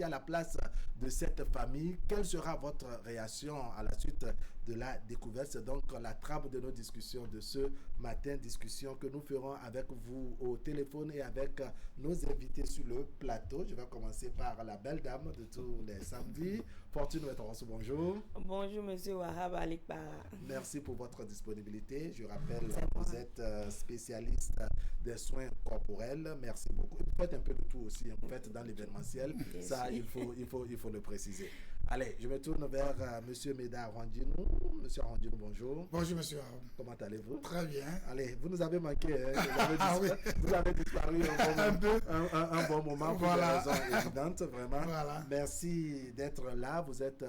à la place de cette famille. Quelle sera votre réaction à la suite de la découverte? C'est donc la trame de nos discussions de ce matin, discussion que nous ferons avec vous au téléphone et avec nos invités sur le plateau. Je vais commencer par la belle dame de tous les samedis. Fortune Ouettorosso, bonjour. Bonjour, monsieur Wahab Alikpara. Merci pour votre disponibilité. Je rappelle, vous êtes spécialiste des soins corporels. Merci beaucoup. Vous faites un peu de tout aussi, vous faites dans l'événementiel. Ça, il faut le préciser. Allez, je me tourne vers monsieur Meda Randinou. Monsieur Randinou, bonjour. Bonjour, monsieur. Comment allez-vous? Très bien. Allez, vous nous avez manqué. Vous avez disparu un bon moment pour des raisons évidentes, vraiment. Voilà. Merci d'être là. Vous êtes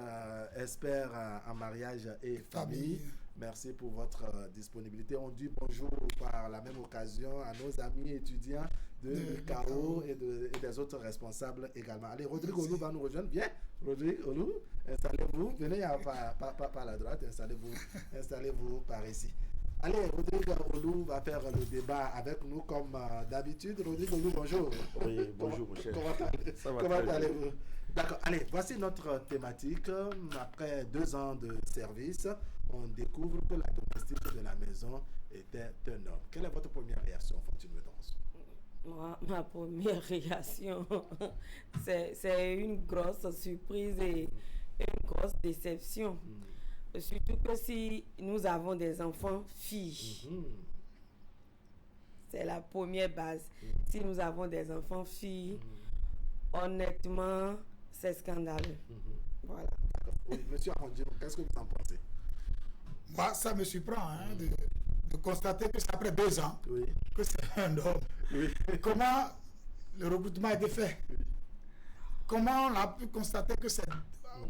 expert en mariage et famille. Merci pour votre disponibilité. On dit bonjour par la même occasion à nos amis étudiants de l'UCAO et des autres responsables également. Allez, Rodrigue Olou va nous rejoindre. Viens, Rodrigue Olou, installez-vous. Venez par la droite, installez-vous par ici. Allez, Rodrigue Olou va faire le débat avec nous comme d'habitude. Rodrigue Olou, bonjour. Oui, bonjour, mon cher. Comment allez-vous? D'accord, allez, voici notre thématique. Après 2 ans de service, on découvre que la domestique de la maison était un homme. Quelle est votre première réaction, Fortune Ouettorosso? Moi, ma première réaction, c'est une grosse surprise et une grosse déception. Surtout que si nous avons des enfants filles, c'est la première base. Si nous avons des enfants filles, honnêtement, c'est scandaleux. Voilà. Oui, monsieur Arondino, qu'est-ce que vous en pensez? Moi, ça me surprend de constater que c'est après 2 ans que c'est un homme. Comment le recrutement a été fait? Comment on a pu constater que c'est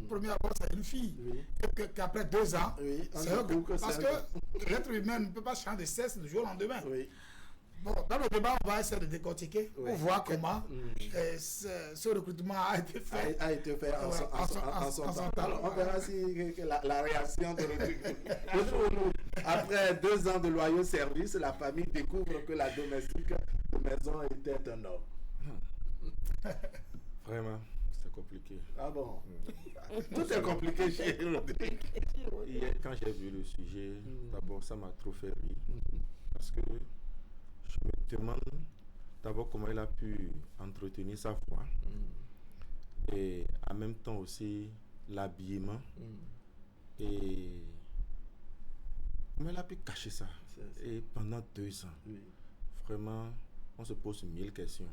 premier abord c'est une fille et qu'après 2 ans, c'est un couple? Parce que l'être humain ne peut pas changer de sexe du jour au lendemain. Bon, dans le débat, on va essayer de décortiquer pour voir comment ce recrutement a été fait. En son temps. Alors, on verra si la réaction de Rodrigue. Après 2 ans de loyaux services, la famille découvre que la domestique de maison était un homme. Vraiment, c'est compliqué. Ah bon? Tout est compliqué chez Rodrigue. Hier, quand j'ai vu le sujet, d'abord, ça m'a trop fait rire. Parce que je me demande d'abord comment il a pu entretenir sa voix. Et en même temps aussi l'habillement. Et comment il a pu cacher ça. Et pendant 2 ans. Vraiment, on se pose 1000 questions.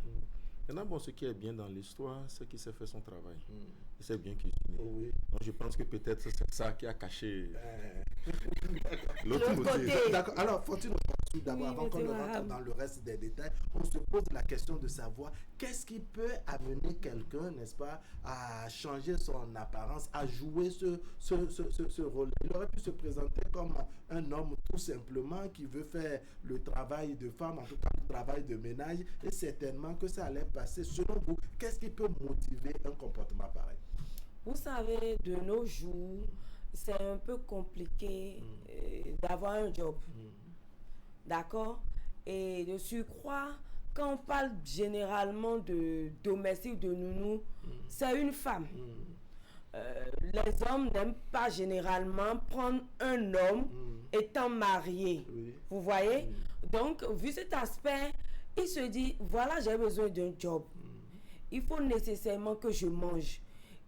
Maintenant, bon, ce qui est bien dans l'histoire, c'est qu'il s'est fait son travail. Il s'est bien cuisiné. Donc, je pense que peut-être c'est ça qui a caché l'autre côté. D'accord. Alors, faut-il d'abord, avant qu'on ne rentre dans le reste des détails, on se pose la question de savoir qu'est-ce qui peut amener quelqu'un, n'est-ce pas, à changer son apparence, à jouer ce rôle. Il aurait pu se présenter comme un homme tout simplement qui veut faire le travail de femme, en tout cas le travail de ménage, et certainement que ça allait passer. Selon vous, qu'est-ce qui peut motiver un comportement pareil? Vous savez, de nos jours, c'est un peu compliqué d'avoir un job. D'accord? Et de surcroît, quand on parle généralement de domestique, de nounou, c'est une femme. Les hommes n'aiment pas généralement prendre un homme étant marié. Vous voyez? Donc, vu cet aspect, il se dit, voilà, j'ai besoin d'un job. Il faut nécessairement que je mange.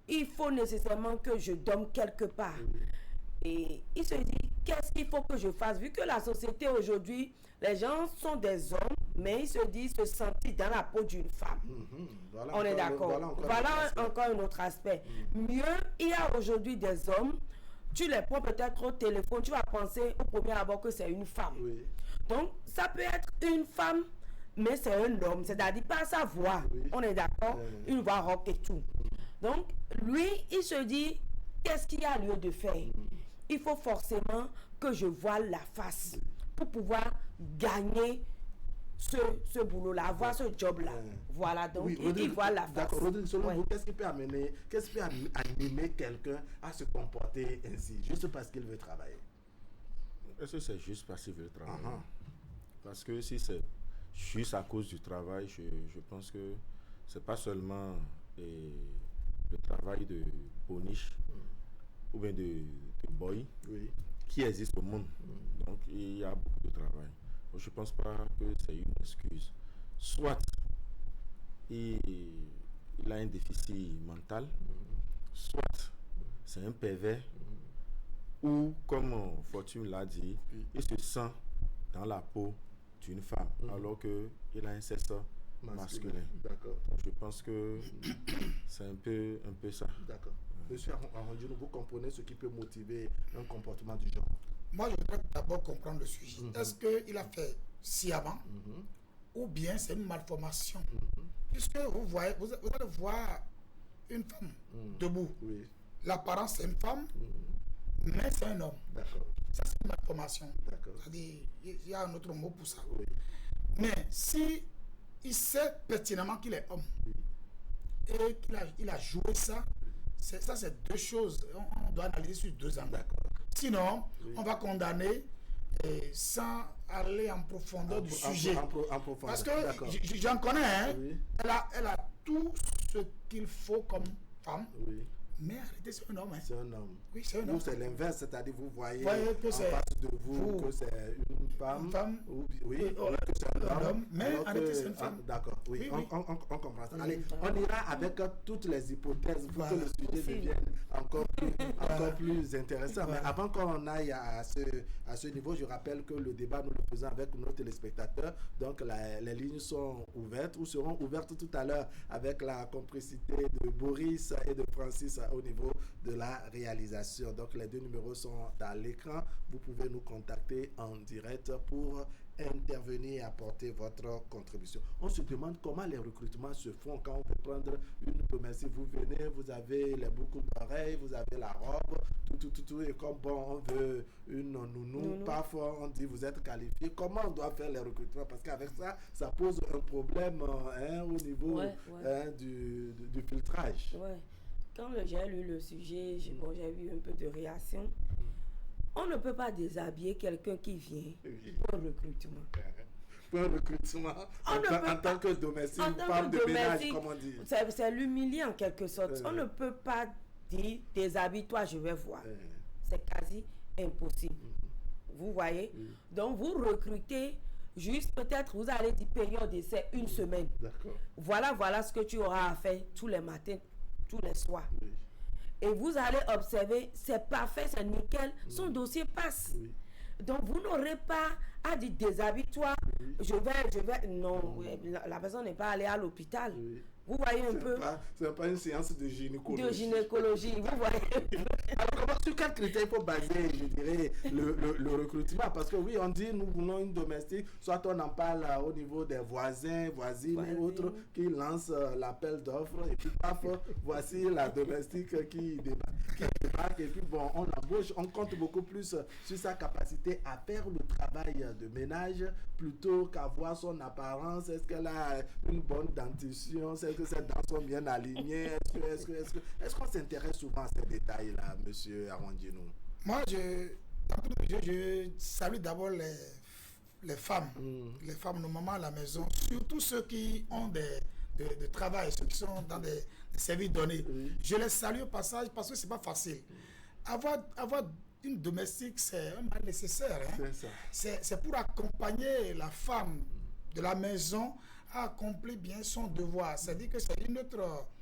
Il faut nécessairement que je dorme quelque part. Et il se dit, qu'est-ce qu'il faut que je fasse? Vu que la société aujourd'hui, les gens sont des hommes, mais ils se disent se sentir dans la peau d'une femme. Voilà, on est d'accord. Voilà encore un autre aspect. Mieux, il y a aujourd'hui des hommes, tu les prends peut-être au téléphone, tu vas penser au premier abord que c'est une femme. Donc, ça peut être une femme, mais c'est un homme, c'est-à-dire pas sa voix. On est d'accord? Une voix rock et tout. Donc, lui, il se dit, qu'est-ce qu'il y a lieu de faire? Il faut forcément que je voie la face pour pouvoir gagner ce boulot-là, avoir ce job-là. Voilà, donc il voit la face. D'accord, Rodrigue, selon vous, qu'est-ce qui peut animer quelqu'un à se comporter ainsi, juste parce qu'il veut travailler? Est-ce que c'est juste parce qu'il veut travailler? Parce que si c'est juste à cause du travail, je pense que c'est pas seulement travail de boniche ou bien de boy qui existe au monde. Donc, il y a beaucoup de travail. Donc, je ne pense pas que c'est une excuse. Soit il a un déficit mental, soit c'est un pervers, ou comme Fortune l'a dit, il se sent dans la peau d'une femme, alors qu'il a un sexe masculin. D'accord. Je pense que c'est un peu ça. D'accord. Monsieur Arondino, vous comprenez ce qui peut motiver un comportement du genre? Moi, je voudrais d'abord comprendre le sujet. Est-ce qu'il a fait sciemment ou bien c'est une malformation? Puisque vous allez voir une femme debout. Oui. L'apparence, c'est une femme, mais c'est un homme. D'accord. Ça, c'est une malformation. D'accord. C'est-à-dire, il y a un autre mot pour ça. Oui. Mais si il sait pertinemment qu'il est homme et qu'il a joué ça, c'est deux choses. On doit analyser sur deux angles. D'accord. Sinon, on va condamner sans aller en profondeur du sujet. Parce que j'en connais, hein, elle a tout ce qu'il faut comme femme. Oui. Mais en réalité, c'est un homme. Hein. C'est un homme. Oui, c'est un homme. Ou c'est l'inverse, c'est-à-dire vous voyez que en face de vous que c'est une femme. Une femme. Oui, que c'est un homme. Mais en réalité, c'est une femme. D'accord, oui, Oui. on comprend ça. Allez, on ira avec toutes les hypothèses pour que le sujet devienne encore plus intéressant. Mais avant qu'on aille à ce niveau, je rappelle que le débat, nous le faisons avec nos téléspectateurs. Donc, les lignes sont ouvertes ou seront ouvertes tout à l'heure avec la complicité de Boris et de Francis au niveau de la réalisation. Donc, les deux numéros sont à l'écran. Vous pouvez nous contacter en direct pour intervenir et apporter votre contribution. On se demande comment les recrutements se font quand on veut prendre une domestique. Vous venez, vous avez les boucles d'oreilles, vous avez la robe, tout, et comme bon, on veut une nounou, parfois on dit vous êtes qualifié. Comment on doit faire les recrutements? Parce qu'avec ça, ça pose un problème au niveau du filtrage. Ouais. Quand j'ai lu le sujet, j'ai vu un peu de réaction. On ne peut pas déshabiller quelqu'un qui vient pour un recrutement. Pour un recrutement, en tant que domestique, femme de ménage, comme on dit. C'est l'humilier en quelque sorte. On ne peut pas dire déshabille-toi, je vais voir. C'est quasi impossible. Vous voyez? Donc vous recrutez. Juste peut-être vous allez dire période d'essai une semaine. Voilà ce que tu auras à faire tous les matins, tous les soirs. Et vous allez observer, c'est parfait, c'est nickel, son dossier passe. Donc vous n'aurez pas à dire déshabille-toi, je vais, non, la personne n'est pas allée à l'hôpital. Vous voyez un peu. C'est pas une séance de gynécologie. De gynécologie, vous voyez. Alors, sur quel critère il faut baser, je dirais, le recrutement? Parce que oui, on dit nous voulons une domestique, soit on en parle au niveau des voisines et autres qui lancent l'appel d'offres, et puis paf, voici la domestique qui débarque, et puis bon, on l'embauche, on compte beaucoup plus sur sa capacité à faire le travail de ménage plutôt qu'à voir son apparence. Est-ce qu'elle a une bonne dentition? Est-ce que ses dents sont bien alignées? Est-ce qu'on s'intéresse souvent à ces détails-là, monsieur Arondino? Moi, je salue d'abord les femmes, les femmes, nos mamans à la maison, surtout ceux qui ont de travail, ceux qui sont dans des services donnés. Je les salue au passage parce que c'est pas facile. Avoir une domestique, c'est un mal nécessaire. Hein? C'est pour accompagner la femme de la maison à accomplir bien son devoir. C'est-à-dire que c'est une autre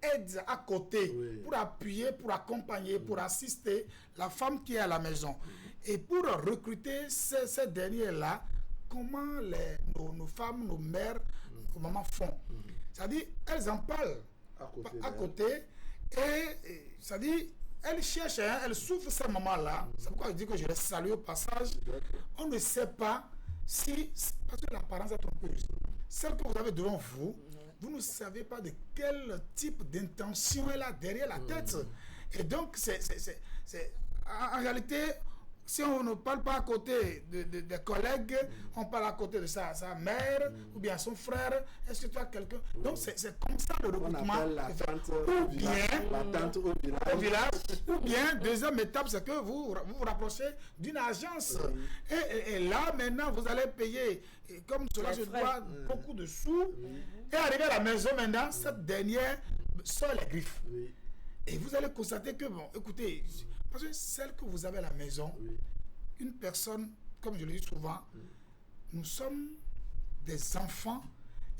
aide à côté pour appuyer, pour accompagner, pour assister la femme qui est à la maison. Et pour recruter ces derniers-là, comment nos femmes, nos mères, nos mamans font. C'est-à-dire, elles en parlent à côté et c'est-à-dire, elles cherchent, elles souffrent ces moments-là. C'est pourquoi je dis que je les salue au passage. On ne sait pas si, parce que l'apparence est trompeuse. Celle que vous avez devant vous, vous ne savez pas de quel type d'intention elle a derrière la tête. Et donc, en réalité, si on ne parle pas à côté des collègues, on parle à côté de sa mère ou bien son frère. Est-ce que tu as quelqu'un? Donc, c'est comme ça le recrutement. La tante au village. Ou bien, deuxième étape, c'est que vous vous rapprochez d'une agence. Et là, maintenant, vous allez payer, comme cela se doit, beaucoup de sous. Et arrivé à la maison maintenant, cette dernière sort les griffes. Oui. Et vous allez constater que, bon, écoutez, parce que celle que vous avez à la maison, une personne, comme je le dis souvent, nous sommes des enfants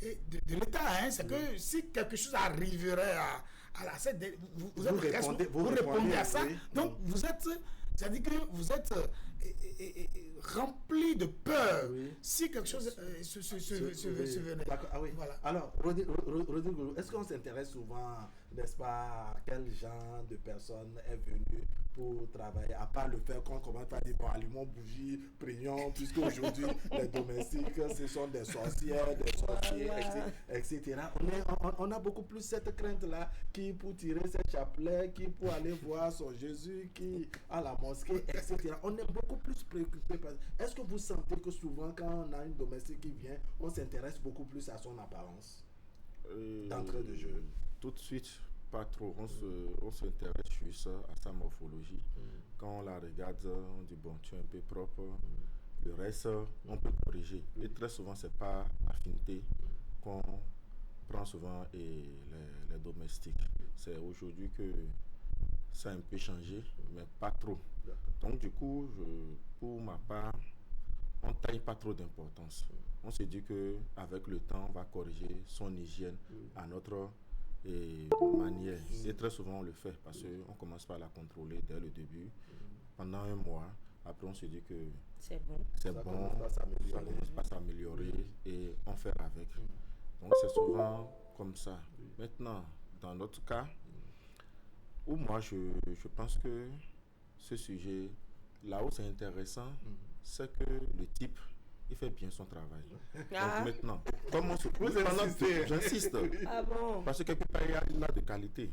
et de l'État. Hein, c'est que si quelque chose arriverait à cette... Vous répondez à ça. Donc, vous êtes... C'est-à-dire que vous êtes rempli de peur si quelque chose se venait. Ah oui. Voilà. Alors, Rodrigo, est-ce qu'on s'intéresse souvent, n'est-ce pas, à quel genre de personne est venue pour travailler, à part le fait qu'on commence par dire, bon, allumons bougie, prions, puisque aujourd'hui, les domestiques, ce sont des sorcières, des sorciers, etc. On a beaucoup plus cette crainte-là, qui pour tirer ses chapelets, qui pour aller voir son Jésus, qui à la mosquée, etc. On est beaucoup plus préoccupé. Est-ce que vous sentez que souvent, quand on a une domestique qui vient, on s'intéresse beaucoup plus à son apparence d'entrée de jeu? Tout de suite, pas trop. On s'intéresse juste à sa morphologie. Quand on la regarde, on dit bon, tu es un peu propre. Le reste, on peut corriger. Et très souvent, c'est par affinité qu'on prend souvent les domestiques. C'est aujourd'hui que ça a un peu changé, mais pas trop. Donc du coup, pour ma part, on ne taille pas trop d'importance. On se dit qu'avec le temps, on va corriger son hygiène à notre manière. Et très souvent, on le fait parce qu'on commence par la contrôler dès le début. Pendant un mois, après on se dit que c'est bon, ça commence pas à s'améliorer et on fait avec. Donc c'est souvent comme ça. Maintenant, dans notre cas, où moi je pense que ce sujet, là où c'est intéressant, c'est que le type, il fait bien son travail. Donc maintenant, comme on se pose, j'insiste, parce que quelque part il a de qualité.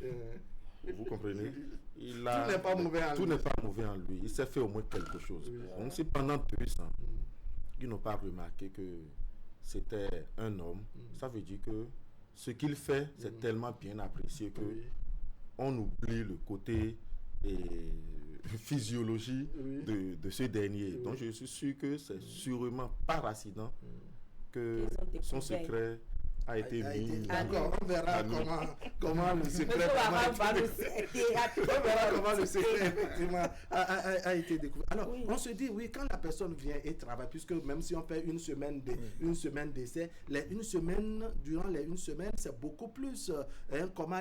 Vous comprenez? Tout n'est pas mauvais en lui. Il s'est fait au moins quelque chose. Donc si pendant 2 ans, ils n'ont pas remarqué que c'était un homme, ça veut dire que ce qu'il fait, c'est tellement bien apprécié que on oublie le côté physiologie de ce dernier. Donc je suis sûr que c'est sûrement par accident que son secret a été mis. D'accord, on verra comment le secret effectivement a été découvert. Alors, on se dit, oui, quand la personne vient et travaille, puisque même si on fait une semaine d'essai, durant les 1 semaine, c'est beaucoup plus comment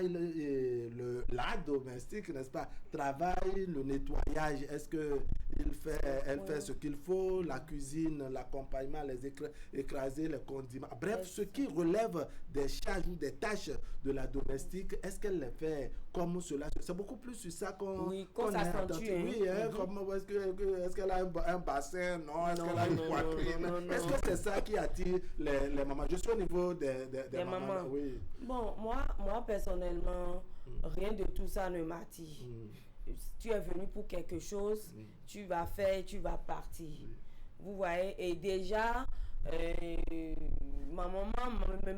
la domestique, n'est-ce pas, travaille, le nettoyage, est-ce que elle fait ce qu'il faut, la cuisine, l'accompagnement, les écraser, les condiments, bref, ce qui relève des charges ou des tâches de la domestique, est-ce qu'elle les fait comme cela? C'est beaucoup plus sur ça qu'on s'accentue. Est-ce qu'elle a un bassin? Non. Est-ce qu'elle a une poitrine? Est-ce que c'est ça qui attire les mamans? Je suis au niveau des mamans. Oui. Bon, moi personnellement, rien de tout ça ne m'attire. Tu es venu pour quelque chose, tu vas faire, tu vas partir. Vous voyez, et déjà, ma maman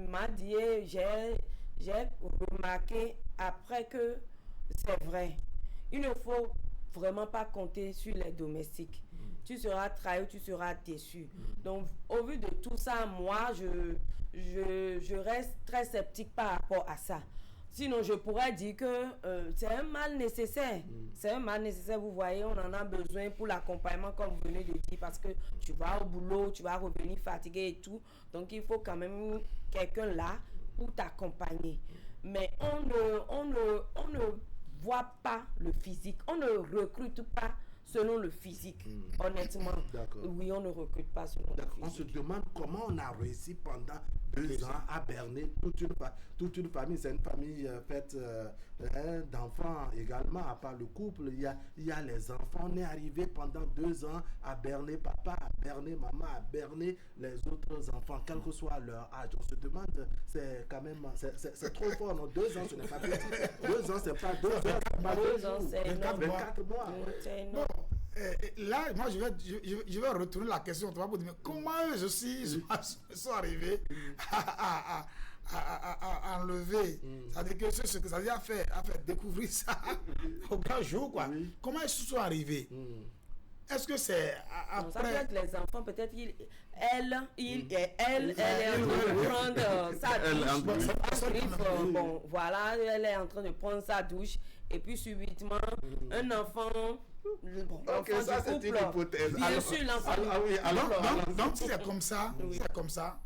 m'a dit, j'ai remarqué après que c'est vrai. Il ne faut vraiment pas compter sur les domestiques. Tu seras trahi, tu seras déçu. Donc, au vu de tout ça, moi, je reste très sceptique par rapport à ça. Sinon, je pourrais dire que c'est un mal nécessaire. C'est un mal nécessaire, vous voyez, on en a besoin pour l'accompagnement, comme vous venez de dire, parce que tu vas au boulot, tu vas revenir fatigué et tout. Donc, il faut quand même quelqu'un là pour t'accompagner. Mais on ne voit pas le physique. On ne recrute pas selon le physique, honnêtement. Oui, on ne recrute pas selon le physique. On se demande comment on a réussi pendant 2 ans à berner toute une famille. C'est une famille faite d'enfants également, à part le couple. Il y a les enfants. On est arrivé pendant 2 ans à berner papa, à berner maman, à berner les autres enfants, quel que soit leur âge. On se demande, c'est quand même, c'est trop fort. Non, 2 ans, ce n'est pas petit. 2 ans, c'est pas 2 ans. 2 ans, c'est 24 mois. C'est énorme. Là, moi, je vais retourner la question pour dire, mais comment eux aussi sont arrivés à enlever, c'est-à-dire que ce que ça veut dire à faire découvrir ça au grand jour, quoi. Comment ils se sont arrivés? est-ce que c'est après... Non, ça peut être les enfants, peut-être elle est en train de prendre sa douche. Bon, voilà, elle est en train de prendre sa douche et puis subitement, un enfant... Bon, ok, ça c'est une hypothèse. Bien sûr, l'enfant... Donc, si c'est comme ça,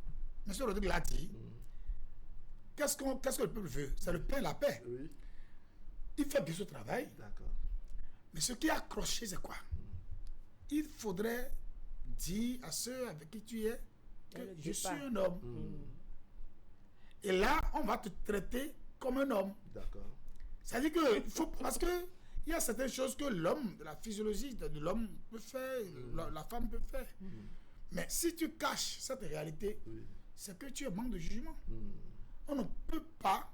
M. Rodrigue l'a dit, qu'est-ce que le peuple veut? C'est le pain, la paix. Oui. Il fait bien ce travail. D'accord. Mais ce qui est accroché, c'est quoi? Il faudrait dire à ceux avec qui tu es que je suis un homme. Et là, on va te traiter comme un homme. D'accord. C'est-à-dire que, parce que il y a certaines choses que l'homme, la physiologie de l'homme peut faire, la femme peut faire. Mais si tu caches cette réalité, c'est que tu es manque de jugement. On ne peut pas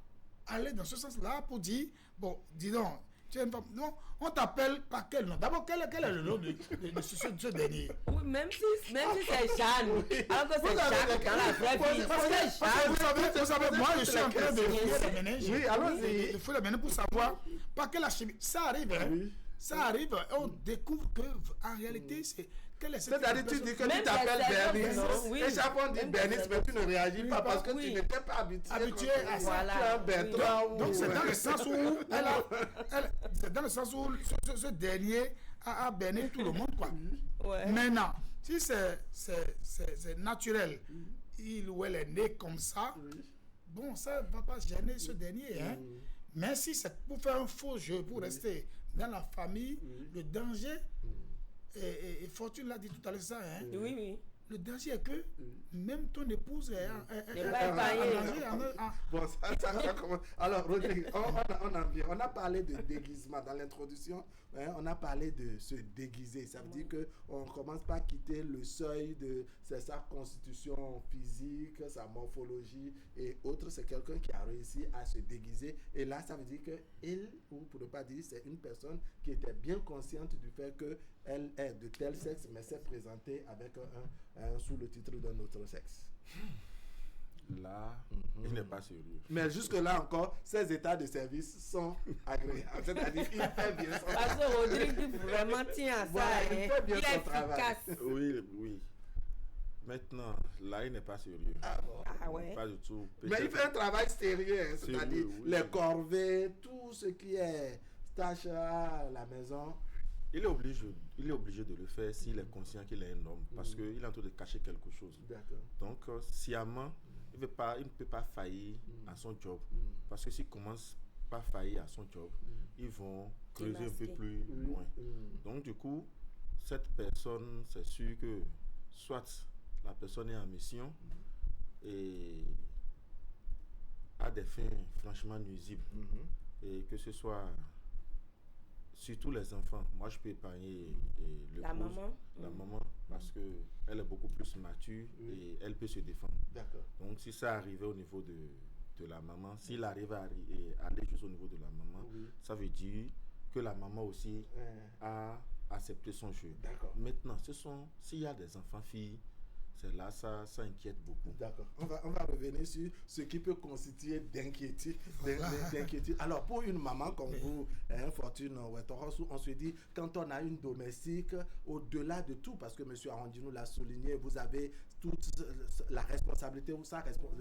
aller dans ce sens-là pour dire, bon, dis donc, tu es une femme. Non, on t'appelle par quel nom? D'abord, quel est le nom de ce dernier? Oui, même si c'est Jeanne. Alors que c'est Jacques dans la vraie vie. Parce que vous savez, moi, je suis en train de fouiller les méninges. Oui, allons-y. Il faut les méninges pour savoir par quelle chimie. Ça arrive, hein? Ça arrive, on découvre que en réalité, c'est-à-dire, tu dis que tu t'appelles Bernice, et chaque fois on dit Bernice, mais tu ne réagis pas parce que tu n'étais pas habitué à ça. Donc, c'est dans le sens où c'est dans le sens où ce dernier a berné tout le monde, quoi. Maintenant, si c'est naturel, il ou elle est né comme ça, bon, ça ne va pas gêner ce dernier, hein. Mais si c'est pour faire un faux jeu, pour rester dans la famille, le danger, et Fortune l'a dit tout à l'heure ça, hein? Oui. Le danger est que même ton épouse est en danger. Bon, ça commence. Alors, Rodrigue, on a parlé de déguisement dans l'introduction. Hein, on a parlé de se déguiser. Ça veut dire qu'on ne commence pas à quitter le seuil de sa constitution physique, sa morphologie et autres. C'est quelqu'un qui a réussi à se déguiser. Et là, ça veut dire qu'il, ou pour ne pas dire, c'est une personne qui était bien consciente du fait qu'elle est de tel sexe, mais s'est présentée avec sous le titre d'un autre sexe. Là, il n'est pas sérieux. Mais jusque-là encore, ces états de service sont agréables. C'est-à-dire qu'il fait bien son travail. Parce que Rodrigue vraiment tient à ça. Voilà, il fait bien son travail. Oui. Maintenant, là, il n'est pas sérieux. Ah ouais. Pas du tout. Mais il fait un travail sérieux, hein, c'est-à-dire les corvées, tout ce qui est tâche à la maison. Il est obligé de le faire s'il est conscient qu'il est un homme, parce qu'il est en train de cacher quelque chose. Donc, sciemment, il ne peut pas faillir à son job. Parce que s'il commence pas faillir à son job, ils vont creuser un peu plus loin. Donc, du coup, cette personne, c'est sûr que soit la personne est en mission et a des fins franchement nuisibles. Et que ce soit... Surtout les enfants. Moi, je peux épargner la maman parce qu'elle est beaucoup plus mature et elle peut se défendre. D'accord. Donc, si ça arrivait au niveau de la maman, s'il arrive à aller juste au niveau de la maman, ça veut dire que la maman aussi a accepté son jeu. D'accord. Maintenant, s'il y a des enfants filles, c'est là, ça inquiète beaucoup. D'accord. On va revenir sur ce qui peut constituer d'inquiétude. Alors, pour une maman comme vous, Fortune Ouettorosu, on se dit, quand on a une domestique, au-delà de tout, parce que M. Arondino l'a souligné, vous avez toute la responsabilité,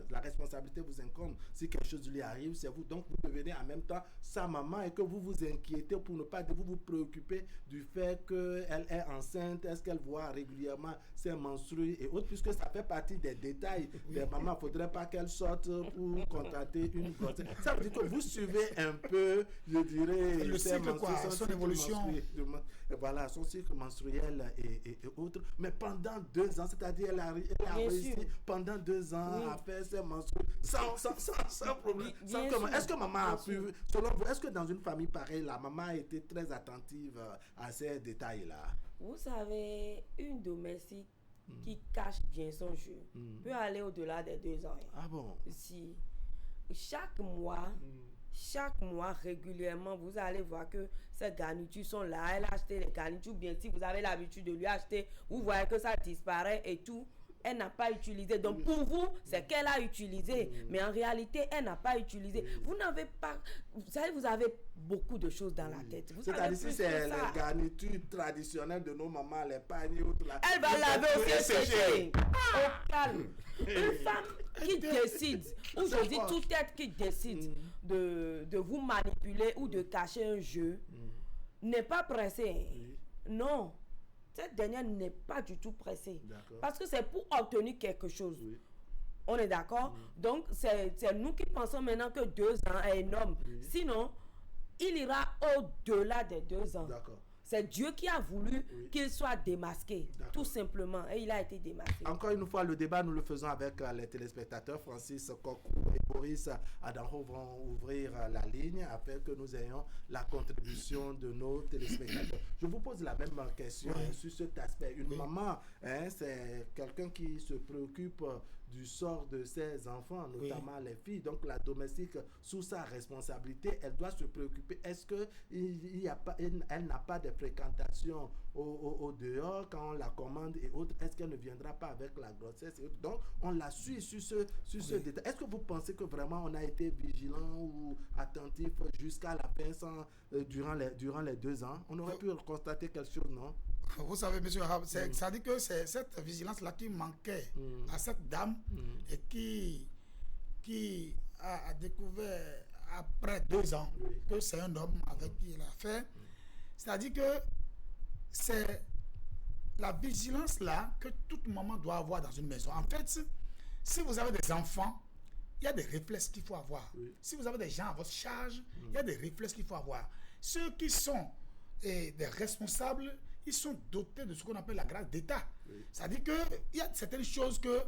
la responsabilité vous incombe. Si quelque chose lui arrive, c'est vous. Donc, vous devenez en même temps sa maman et que vous vous inquiétez pour ne pas vous préoccuper du fait qu'elle est enceinte, est-ce qu'elle voit régulièrement ses menstrues et autres, puisque ça fait partie des détails des mamans. Il ne faudrait pas qu'elle sorte pour contacter une grossesse. Ça veut dire que vous suivez un peu, je dirais, le cycle, son évolution. Voilà, son cycle menstruel et autres. Mais pendant 2 ans, c'est-à-dire elle a réussi pendant 2 ans à faire ses menstrues sans problème. Est-ce que maman a pu, selon vous, est-ce que dans une famille pareille, la maman a été très attentive à ces détails-là? Vous savez, une domestique qui cache bien son jeu peut aller au-delà des 2 ans. Ah bon? Si chaque mois, régulièrement, vous allez voir que ces garnitures sont là. Elle a acheté les garnitures, bien si vous avez l'habitude de lui acheter, vous voyez que ça disparaît et tout. elle n'a pas utilisé. Donc pour vous, c'est qu'elle a utilisé. Mais en réalité, elle n'a pas utilisé. Vous n'avez pas... Vous savez, vous avez beaucoup de choses dans la tête. C'est-à-dire si c'est les garnitures traditionnelles de nos mamans, les pagnes et autres là. Elle va laver aussi sécher. Au calme. Une femme qui décide, ou je dis toute tête qui décide de vous manipuler ou de cacher un jeu, n'est pas pressée. Non. Cette dernière n'est pas du tout pressée. Parce que c'est pour obtenir quelque chose. On est d'accord? Donc, c'est nous qui pensons maintenant que 2 ans est énorme. Sinon, il ira au-delà des 2 ans. C'est Dieu qui a voulu qu'il soit démasqué, tout simplement. Et il a été démasqué. Encore une fois, le débat, nous le faisons avec les téléspectateurs. Francis Kokou et Boris Adanro vont ouvrir la ligne afin que nous ayons la contribution de nos téléspectateurs. Je vous pose la même question sur cet aspect. Une maman, c'est quelqu'un qui se préoccupe du sort de ses enfants, notamment les filles. Donc la domestique, sous sa responsabilité, elle doit se préoccuper. Est-ce qu'elle n'a pas de fréquentation au dehors quand on la commande et autres? Est-ce qu'elle ne viendra pas avec la grossesse et autres? Donc on la suit sur ce détail. Est-ce que vous pensez que vraiment on a été vigilant ou attentif jusqu'à la fin durant les 2 ans? On aurait pu constater quelque chose, non? Vous savez, M. Arab, ça dit que c'est cette vigilance-là qui manquait à cette dame et qui a découvert après 2 ans que c'est un homme avec qui il a fait. C'est-à-dire que c'est la vigilance-là que toute maman doit avoir dans une maison. En fait, si vous avez des enfants, il y a des réflexes qu'il faut avoir. Si vous avez des gens à votre charge, il y a des réflexes qu'il faut avoir. Ceux qui sont des responsables, ils sont dotés de ce qu'on appelle la grâce d'État. C'est-à-dire qu'il y a certaines choses que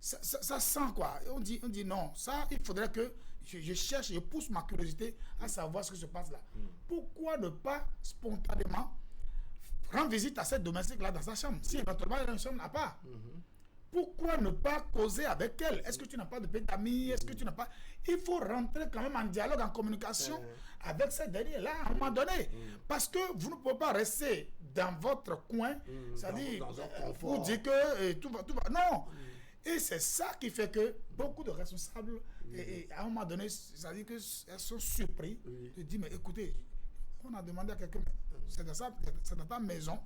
ça sent quoi. On dit non, ça, il faudrait que je cherche, je pousse ma curiosité à savoir ce qui se passe là. Pourquoi ne pas spontanément rendre visite à cette domestique-là dans sa chambre? Si éventuellement elle a une chambre à part. Pourquoi ne pas causer avec elle? Est-ce que tu n'as pas de petite amie? Est-ce que tu n'as pas... Il faut rentrer quand même en dialogue, en communication avec cette dernière-là à un moment donné. Parce que vous ne pouvez pas rester dans votre coin, c'est-à-dire, vous dites que tout va... Non! Et c'est ça qui fait que beaucoup de responsables, et à un moment donné, c'est-à-dire qu'elles sont surpris de dire, mais écoutez, on a demandé à quelqu'un, c'est dans ta maison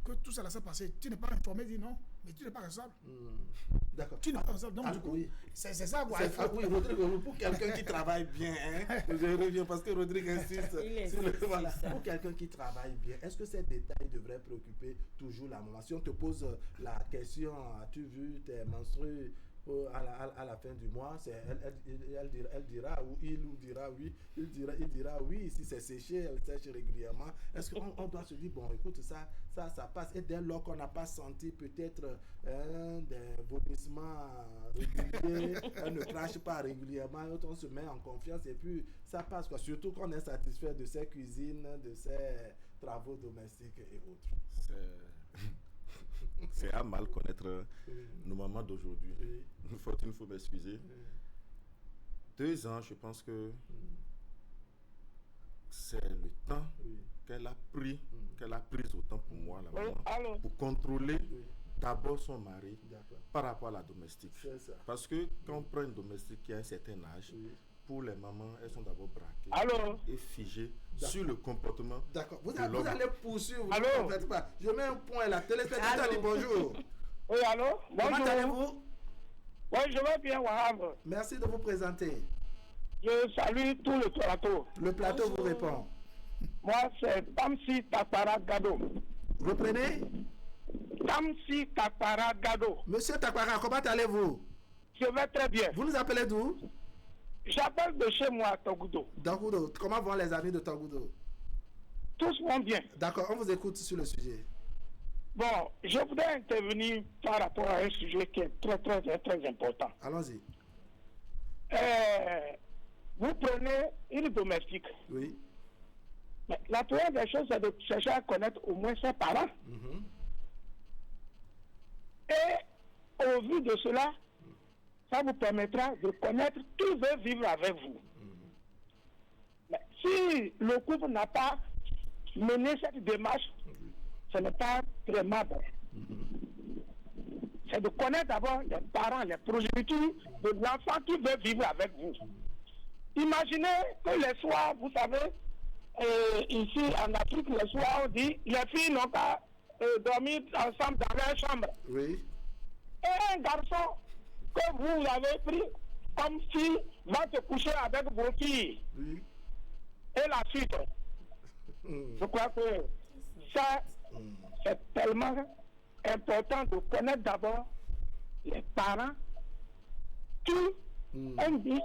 que tout ça s'est passé. Tu n'es pas informé, dit non, mais tu n'es pas responsable. D'accord. Tu n'es pas responsable. Donc, du coup, c'est ça. Quoi. Oui, Rodrigue, pour quelqu'un qui travaille bien, je reviens parce que Rodrigue insiste. Voilà. Pour quelqu'un qui travaille bien, est-ce que ces détails devraient préoccuper toujours la maman? Si on te pose la question, as-tu vu tes menstrues à la fin du mois, elle dira ou il dira oui, il dira oui. Si c'est séché, elle sèche régulièrement. Est-ce qu'on doit se dire, bon, écoute, ça passe. Et dès lors qu'on n'a pas senti peut-être des vomissements réguliers, elle ne crache pas régulièrement, on se met en confiance et puis ça passe, quoi. Surtout qu'on est satisfait de ses cuisines, de ses travaux domestiques et autres. C'est à mal connaître nos mamans d'aujourd'hui. Il faut m'excuser. 2 ans, je pense que c'est le temps qu'elle a pris, autant pour moi, la maman, pour contrôler d'abord son mari par rapport à la domestique. Parce que quand on prend une domestique qui a un certain âge, pour les mamans, elles sont d'abord braquées et figées sur le comportement. D'accord. Vous allez poursuivre. Vous ne faites pas. Je mets un point là. Téléspectateur dit bonjour. Oui, allô? Bonjour. Comment allez-vous? Oui, je vais bien, Wahab. Merci de vous présenter. Je salue tout le plateau. Le plateau vous répond. Moi, c'est Tamsi Takpara Gado. Reprenez. Tamsi Takpara Gado. Monsieur Takpara, comment allez-vous? Je vais très bien. Vous nous appelez d'où? J'appelle de chez moi, Togudo. Togudo. Comment vont les amis de Togudo? Tous vont bien. D'accord, on vous écoute sur le sujet. Bon, je voudrais intervenir par rapport à un sujet qui est très, très, très, très important. Allons-y. Vous prenez une domestique. Oui. Mais la première des choses, c'est de chercher à connaître au moins ses parents. Et au vu de cela, ça vous permettra de connaître qui veut vivre avec vous. Mais si le couple n'a pas mené cette démarche, ce n'est pas très bon. c'est de connaître d'abord les parents, les progénitures de l'enfant qui veut vivre avec vous. Imaginez que les soirs, vous savez, ici en Afrique, les soirs, on dit les filles n'ont pas dormi ensemble dans leur chambre. Oui. Et un garçon que vous avez pris comme fille va se coucher avec vos filles. Oui. Et la suite. Je crois que ça, c'est tellement important de connaître d'abord les parents qui ont mis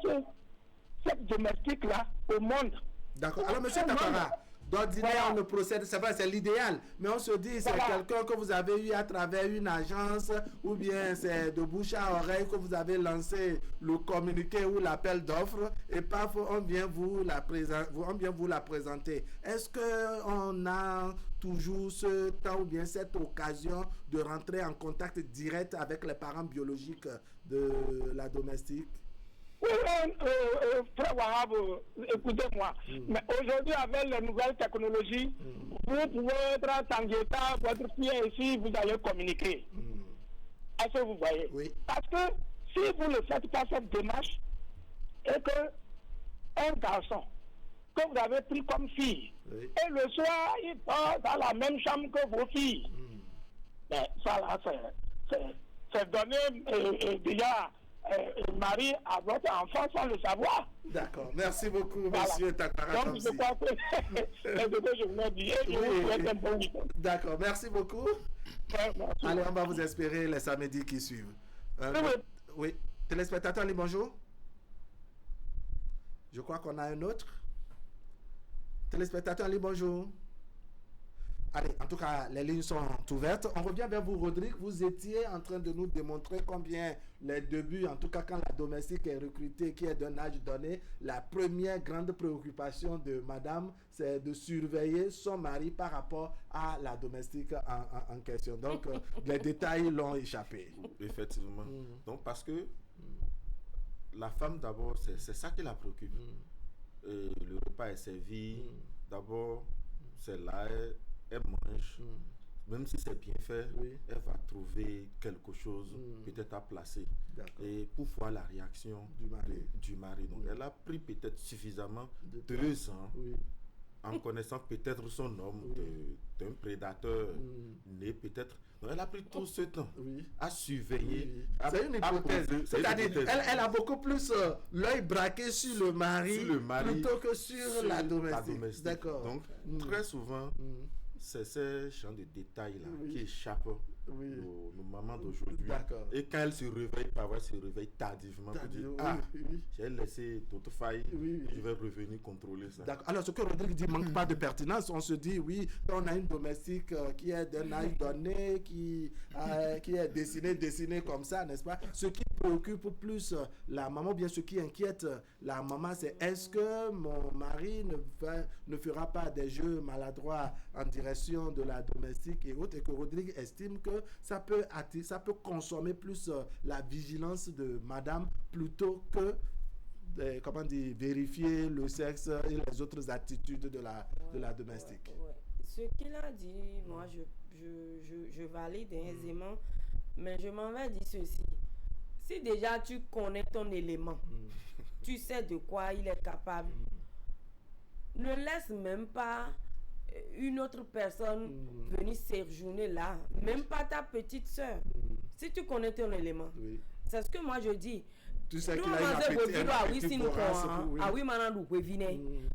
cette domestique-là au monde. D'accord. Alors, monsieur Tapara, d'ordinaire, le procès, c'est vrai, c'est l'idéal, mais on se dit, c'est quelqu'un que vous avez eu à travers une agence, ou bien c'est de bouche à oreille que vous avez lancé le communiqué ou l'appel d'offres, et parfois on vient vous la présenter. Est-ce qu'on a toujours ce temps ou bien cette occasion de rentrer en contact direct avec les parents biologiques de la domestique? Oui, frère Wahab, écoutez-moi. Mais aujourd'hui, avec les nouvelles technologies, vous pouvez être en Tangueta, votre fille est ici, vous allez communiquer. Est-ce que vous voyez? Oui. Parce que si vous ne faites pas cette démarche, et que un garçon que vous avez pris comme fille, et le soir, il dort dans la même chambre que vos filles, ben, ça là, c'est donner déjà mari à votre enfant sans le savoir. D'accord. Merci beaucoup, monsieur Takara. Donc, je crois que c'est ce que je voulais dire. Je vous souhaite un bon week-end. D'accord. Merci beaucoup. Merci. Allez, on va vous espérer les samedis qui suivent. Oui. Téléspectateur, bonjour. Je crois qu'on a un autre. Téléspectateur, bonjour. Allez, en tout cas, les lignes sont ouvertes. On revient vers vous, Rodrigue. Vous étiez en train de nous démontrer combien les débuts, en tout cas quand la domestique est recrutée, qui est d'un âge donné, la première grande préoccupation de madame, c'est de surveiller son mari par rapport à la domestique en question. Donc, les détails l'ont échappé. Effectivement. Donc, parce que la femme, d'abord, c'est ça qui la préoccupe. Le repas est servi. D'abord, c'est là... Elle mange, même si c'est bien fait, elle va trouver quelque chose peut-être à placer. Et pour voir la réaction du mari. Donc elle a pris peut-être suffisamment 2 ans en connaissant peut-être son homme d'un prédateur né peut-être. Donc elle a pris tout ce temps à surveiller. C'est une hypothèse. C'est-à-dire elle a beaucoup plus l'œil braqué sur le mari plutôt que sur la domestique. D'accord. Donc très souvent, c'est ce genre de détails-là qui échappent nos mamans d'aujourd'hui. Et quand elles se réveillent, parfois elles se réveillent tardivement pour dire j'ai laissé d'autres failles, je vais revenir contrôler ça. Alors ce que Rodrigue dit manque pas de pertinence. On se dit on a une domestique qui est d'un âge donné, qui est dessinée comme ça, n'est-ce pas? Ce qui préoccupe plus la maman, bien ce qui inquiète la maman, c'est est-ce que mon mari ne fera pas des jeux maladroits en direction de la domestique et autres, et que Rodrigue estime que ça peut consommer plus la vigilance de madame plutôt que vérifier le sexe et les autres attitudes de la domestique. Ce qu'il a dit, moi je valide aisément, mais je m'en vais dire ceci. Si déjà tu connais ton élément, tu sais de quoi il est capable, ne laisse même pas une autre personne venir séjourner là, même pas ta petite soeur. Si tu connais ton élément, c'est ce que moi je dis. Tu sais qu'il a une appétit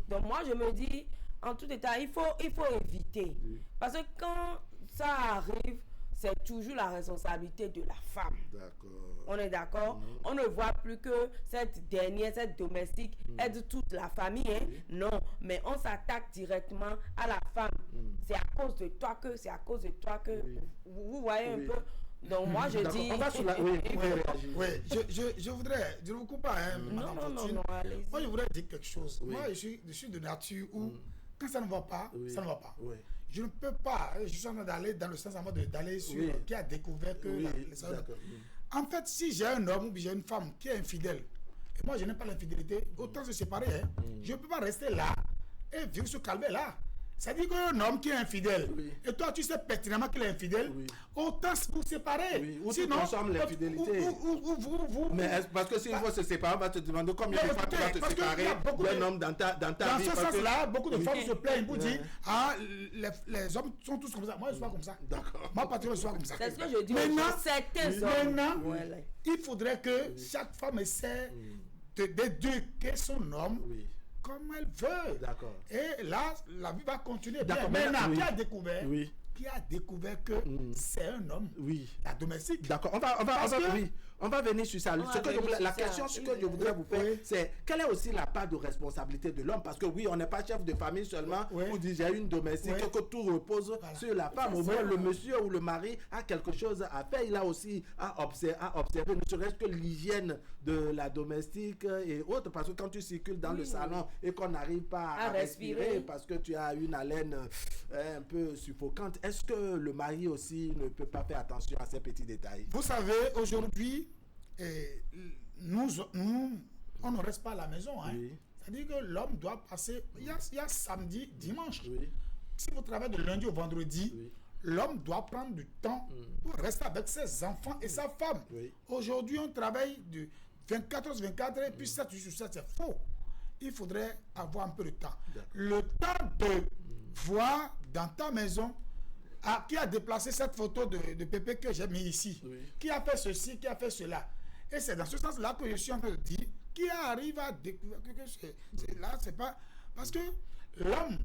Donc moi je me dis, en tout état, il faut éviter. Parce que quand ça arrive, c'est toujours la responsabilité de la femme. D'accord. On est d'accord? On ne voit plus que cette domestique aide toute la famille. Non, mais on s'attaque directement à la femme. C'est à cause de toi que, vous voyez un peu. Donc moi je dis... On va sur la... je voudrais, je ne vous coupe pas. Non, allez-y. Moi je voudrais dire quelque chose. Moi je suis de nature où quand ça ne va pas, ça ne va pas. Je ne peux pas, je suis en train d'aller dans le sens d'aller sur qui a découvert que en fait, si j'ai un homme ou j'ai une femme qui est infidèle, et moi je n'aime pas l'infidélité, autant se séparer. Je ne peux pas rester là et vivre ce calvaire là. C'est-à-dire qu'un homme qui est infidèle, et toi tu sais pertinemment qu'il est infidèle, autant vous séparer. Oui. Ou sinon, tu consommes l'infidélité. Mais parce que s'il faut se séparer, on va te demander combien de fois tu vas te séparer d'un homme dans ta vie. Dans ce sens-là, beaucoup de femmes se plaignent pour dire les hommes sont tous comme ça. Moi, je suis pas comme ça. D'accord. Moi, pas toujours, je suis comme ça. C'est ce que je dis. Maintenant, il faudrait que chaque femme essaie d'éduquer son homme comme elle veut. D'accord. Et là, la vie va continuer. D'accord. Maintenant, qui a découvert que c'est un homme, la domestique. D'accord. On va venir sur ça. La question que je voudrais vous faire, c'est quelle est aussi la part de responsabilité de l'homme? Parce que on n'est pas chef de famille seulement pour dire j'ai une domestique, que tout repose sur la femme. Au moins, le monsieur ou le mari a quelque chose à faire. Il a aussi à observer, ne serait-ce que l'hygiène de la domestique et autres. Parce que quand tu circules dans le salon et qu'on n'arrive pas à respirer parce que tu as une haleine un peu suffocante, est-ce que le mari aussi ne peut pas faire attention à ces petits détails? Vous savez, aujourd'hui, on ne reste pas à la maison. Hein. C'est-à-dire que l'homme doit passer. Il y a samedi, dimanche. Si vous travaillez de lundi au vendredi, l'homme doit prendre du temps pour rester avec ses enfants et sa femme. Aujourd'hui, on travaille de 24h/24 et puis 7 jours sur 7, c'est faux. Il faudrait avoir un peu de temps. Le temps de voir dans ta maison qui a déplacé cette photo de Pépé que j'ai mis ici, qui a fait ceci, qui a fait cela. Et c'est dans ce sens-là que je suis en train de dire, qui arrive à découvrir que c'est pas... Parce que l'homme,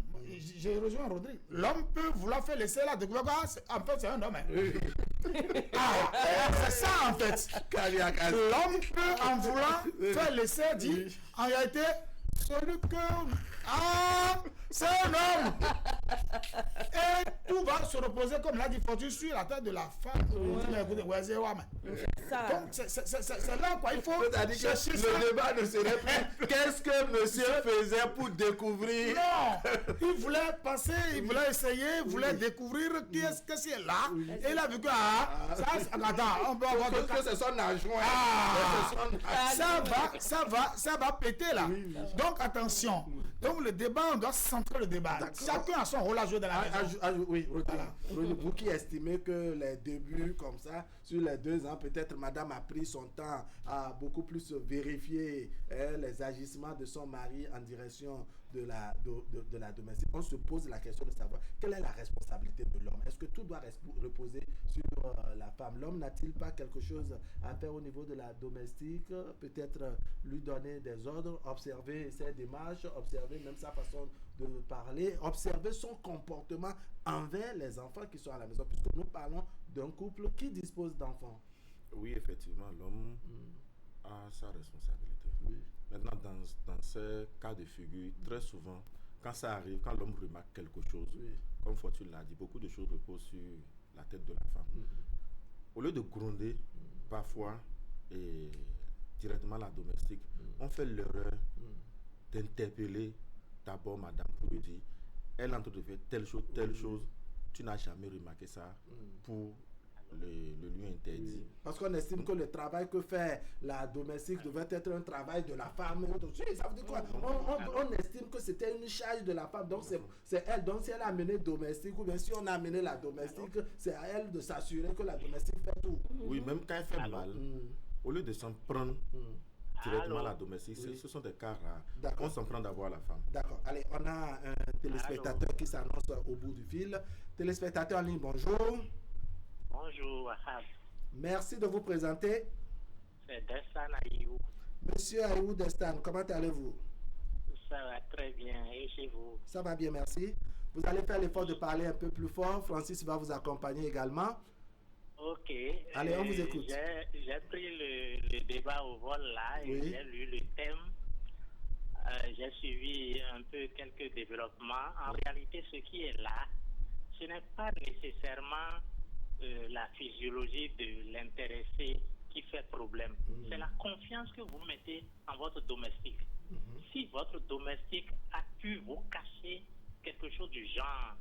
j'ai rejoint Rodrigue, l'homme peut vouloir faire l'essai là, découvrir en fait c'est un homme. C'est ça en fait. L'homme peut en vouloir faire l'essai dire, en réalité, celui que... c'est un homme. Et tout va se reposer comme l'a dit Fortune sur la tête de la femme. Donc c'est là quoi, il faut chercher le débat ne serait plus qu'est-ce que monsieur faisait pour découvrir. Non, il voulait passer, il voulait essayer, il voulait découvrir qu'est-ce que c'est là. Et il a vu que attends, on peut avoir que c'est son adjoint. Ça va péter là. Donc attention. Donc le débat, on doit centrer le débat. Chacun a son rôle à jouer dans la maison. Vous qui estimez que les débuts comme ça, sur les 2 ans, peut-être madame a pris son temps à beaucoup plus vérifier les agissements de son mari en direction de la domestique. On se pose la question de savoir quelle est la responsabilité de l'homme. Est-ce que tout doit reposer sur la femme? L'homme n'a-t-il pas quelque chose à faire au niveau de la domestique? Peut-être lui donner des ordres, observer ses démarches, observer même sa façon de parler, observer son comportement envers les enfants qui sont à la maison, puisque nous parlons d'un couple qui dispose d'enfants. Oui, effectivement, l'homme a sa responsabilité. Maintenant, dans ces cas de figure, très souvent, quand ça arrive, quand l'homme remarque quelque chose, comme Fortune l'a dit, beaucoup de choses reposent sur la tête de la femme. Au lieu de gronder, parfois, et directement la domestique, on fait l'erreur d'interpeller d'abord madame pour lui dire, elle est en train de faire telle chose, tu n'as jamais remarqué ça, pour le lui interdit. Parce qu'on estime que le travail que fait la domestique devait être un travail de la femme. Ça veut dire quoi? On estime que c'était une charge de la femme, donc c'est elle. Donc si elle a amené domestique, ou bien si on a amené la domestique, c'est à elle de s'assurer que la domestique fait tout. Oui, même quand elle fait mal, au lieu de s'en prendre directement la domestique, ce sont des cas rares. On s'en prend d'abord à la femme. D'accord. Allez, on a un téléspectateur qui s'annonce au bout du fil. Téléspectateur en ligne, bonjour. Bonjour, Wahab. Merci de vous présenter. C'est Destan Aïou. Monsieur Aïou Destan, comment allez-vous? Ça va très bien. Et chez vous? Ça va bien, merci. Vous allez faire l'effort de parler un peu plus fort. Francis va vous accompagner également. Ok. Allez, on vous écoute. J'ai pris le débat au vol là et j'ai lu le thème. J'ai suivi un peu quelques développements. En réalité, ce qui est là, ce n'est pas nécessairement la physiologie de l'intéressé qui fait problème. C'est la confiance que vous mettez en votre domestique. Si votre domestique a pu vous cacher quelque chose du genre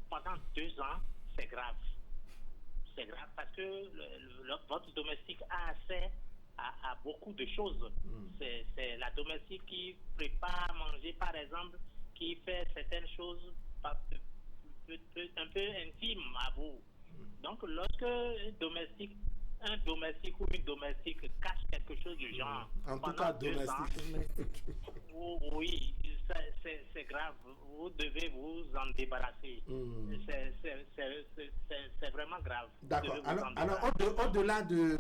pendant 2 ans, c'est grave. C'est grave parce que votre domestique a accès à beaucoup de choses. C'est la domestique qui prépare à manger, par exemple, qui fait certaines choses un peu intime à vous. Donc, lorsque un domestique ou une domestique cache quelque chose du genre, en tout cas domestique, oui, c'est grave. Vous devez vous en débarrasser. C'est vraiment grave. D'accord. Alors au-delà de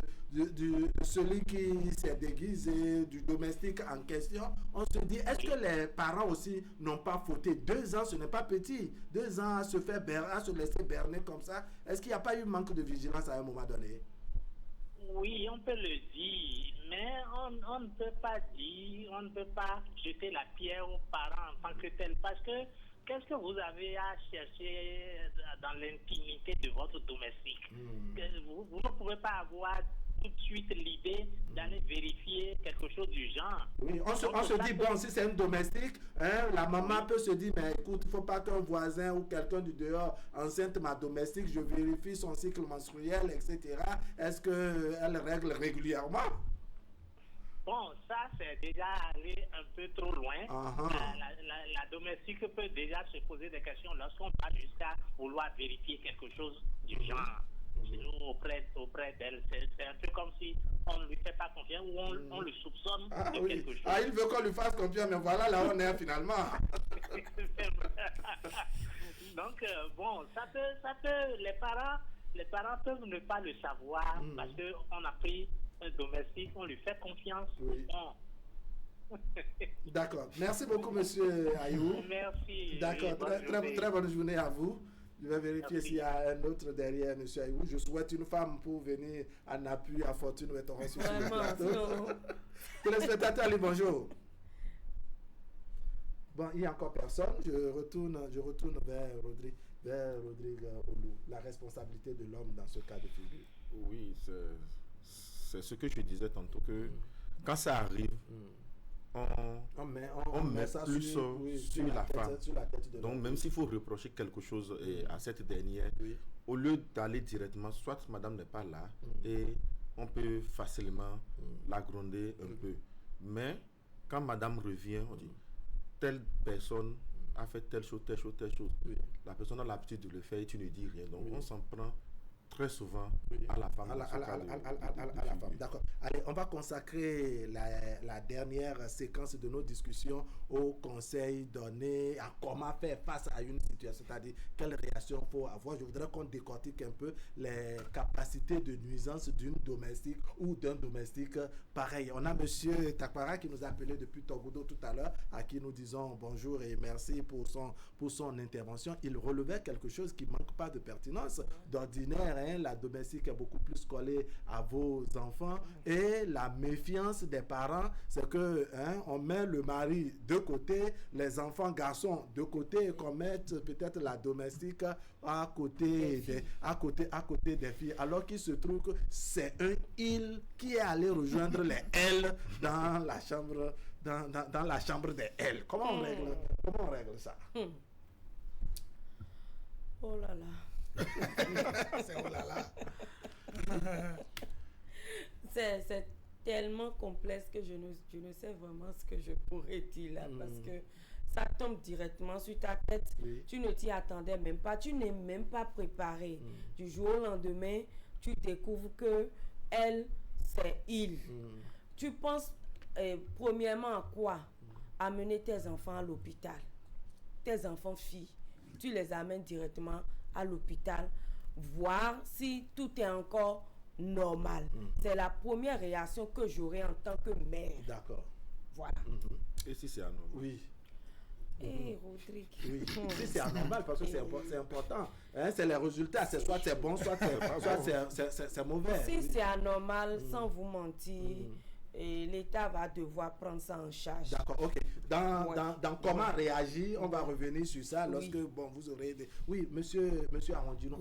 celui qui s'est déguisé, du domestique en question, on se dit, est-ce que les parents aussi n'ont pas fauté? 2 ans, ce n'est pas petit. 2 ans à se laisser berner comme ça. Est-ce qu'il n'y a pas eu manque de vigilance à un moment donné? Oui, on peut le dire, mais on ne peut pas dire, on ne peut pas jeter la pierre aux parents en tant que tel, parce que qu'est-ce que vous avez à chercher dans l'intimité de votre domestique? Vous ne pouvez pas avoir tout de suite l'idée d'aller vérifier quelque chose du genre. Oui, on se dit, bon, si c'est un domestique, la maman peut se dire, mais écoute, il ne faut pas qu'un voisin ou quelqu'un du dehors enceinte ma domestique, je vérifie son cycle menstruel, etc. Est-ce qu'elle règle régulièrement? Bon, ça, c'est déjà aller un peu trop loin. La domestique peut déjà se poser des questions lorsqu'on va jusqu'à vouloir vérifier quelque chose du genre. Auprès d'elle, c'est un peu comme si on ne lui fait pas confiance ou on le soupçonne de quelque chose. Il veut qu'on lui fasse confiance, mais voilà, là on est finalement. Donc, bon, ça peut, les parents peuvent ne pas le savoir parce qu'on a pris un domestique, on lui fait confiance. Oui. Bon. D'accord. Merci beaucoup, monsieur Ayou. Merci. D'accord. Très bonne journée à vous. Je vais vérifier s'il y a un autre derrière M. Ayou. Je souhaite une femme pour venir en appui à Fortune ou être reçu sur le plateau. Téléspectateurs, allez, bonjour. Bon, il n'y a encore personne. Je retourne vers Rodrigue Olou. La responsabilité de l'homme dans ce cas de figure. Oui, c'est ce que je disais tantôt, que quand ça arrive, on met ça plus sur la femme. Donc même s'il faut reprocher quelque chose à cette dernière, au lieu d'aller directement, soit madame n'est pas là, et on peut facilement la gronder un peu. Mais quand madame revient, on dit, telle personne a fait telle chose. La personne a l'habitude de le faire et tu ne dis rien. Donc on s'en prend très souvent à la femme. À la femme, d'accord. Allez, on va consacrer la dernière séquence de nos discussions aux conseils donnés à comment faire face à une situation, c'est-à-dire quelle réaction il faut avoir. Je voudrais qu'on décortique un peu les capacités de nuisance d'une domestique ou d'un domestique pareil. On a M. Takpara qui nous a appelé depuis Togodo tout à l'heure, à qui nous disons bonjour et merci pour son intervention. Il relevait quelque chose qui ne manque pas de pertinence. D'ordinaire, la domestique est beaucoup plus collée à vos enfants et la méfiance des parents, c'est que on met le mari de côté, les enfants garçons de côté et qu'on mette peut-être la domestique à côté des filles, alors qu'il se trouve que c'est un il qui est allé rejoindre les elle dans la chambre dans la chambre des elle. Comment on règle ça? Oh là là. C'est oh là là. C'est tellement complexe que je ne sais vraiment ce que je pourrais dire là, parce que ça tombe directement sur ta tête. Tu ne t'y attendais même pas, tu n'es même pas préparé. Du jour au lendemain, tu découvres que elle, c'est il. Tu penses premièrement à quoi? Amener tes enfants à l'hôpital. Tes enfants filles, tu les amènes directement à l'hôpital, voir si tout est encore normal. C'est la première réaction que j'aurai en tant que mère. D'accord. Voilà. Et si c'est anormal? Oui. Rodrigue. Oui. Si c'est anormal, parce que c'est important. C'est les résultats. C'est soit c'est bon, soit c'est mauvais. Si c'est anormal, sans vous mentir, et l'État va devoir prendre ça en charge. D'accord, ok. Dans comment réagir, on va revenir sur ça lorsque vous aurez des... Oui, monsieur Arondino,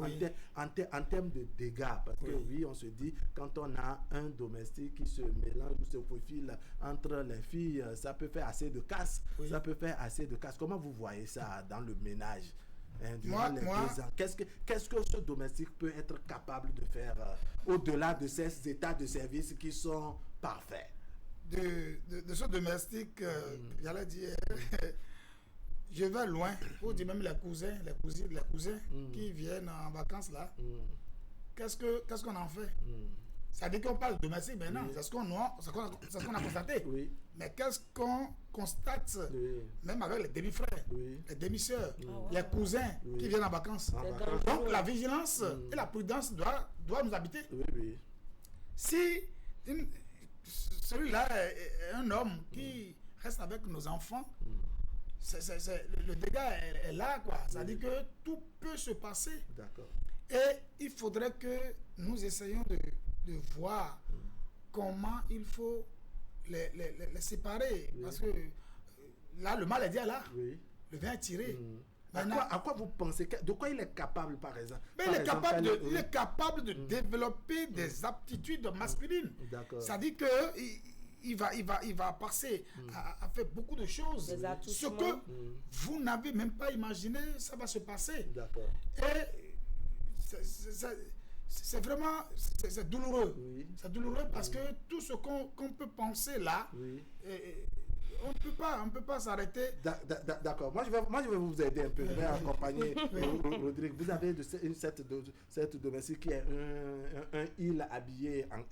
en termes de dégâts, parce que on se dit, quand on a un domestique qui se mélange ou se faufile entre les filles, ça peut faire assez de casse. Ça peut faire assez de casse. Comment vous voyez ça dans le ménage? Durant les 2 ans, qu'est-ce que ce domestique peut être capable de faire au-delà de ces états de service qui sont parfaits? De ce domestique, j'allais dire, je vais loin, ou dire même les cousins, les cousins qui viennent en vacances là, qu'est-ce qu'on en fait? Ça dit qu'on parle de domestique maintenant, c'est ce qu'on a constaté. Oui. Mais qu'est-ce qu'on constate, même avec les demi-frères, les demi-sœurs, les cousins qui viennent en vacances. Donc la vigilance et la prudence doivent nous habiter. Si celui-là est un homme qui reste avec nos enfants, le dégât est là, quoi. Ça dit que tout peut se passer. D'accord. Et il faudrait que nous essayions de voir comment il faut les séparer. Parce que là, le mal est déjà là. Le vin est tiré. À quoi vous pensez? De quoi il est capable, par exemple? Mais il est capable de développer des aptitudes masculines. Ça dit que il va passer à faire beaucoup de choses. Ce que vous n'avez même pas imaginé, ça va se passer. D'accord. Et c'est vraiment c'est douloureux. C'est douloureux parce que tout ce qu'on peut penser là, on ne peut pas s'arrêter. D'accord. Moi, je vais vous aider un peu. Je vais accompagner Rodrigue. Vous avez cette domestique qui est un il habillé en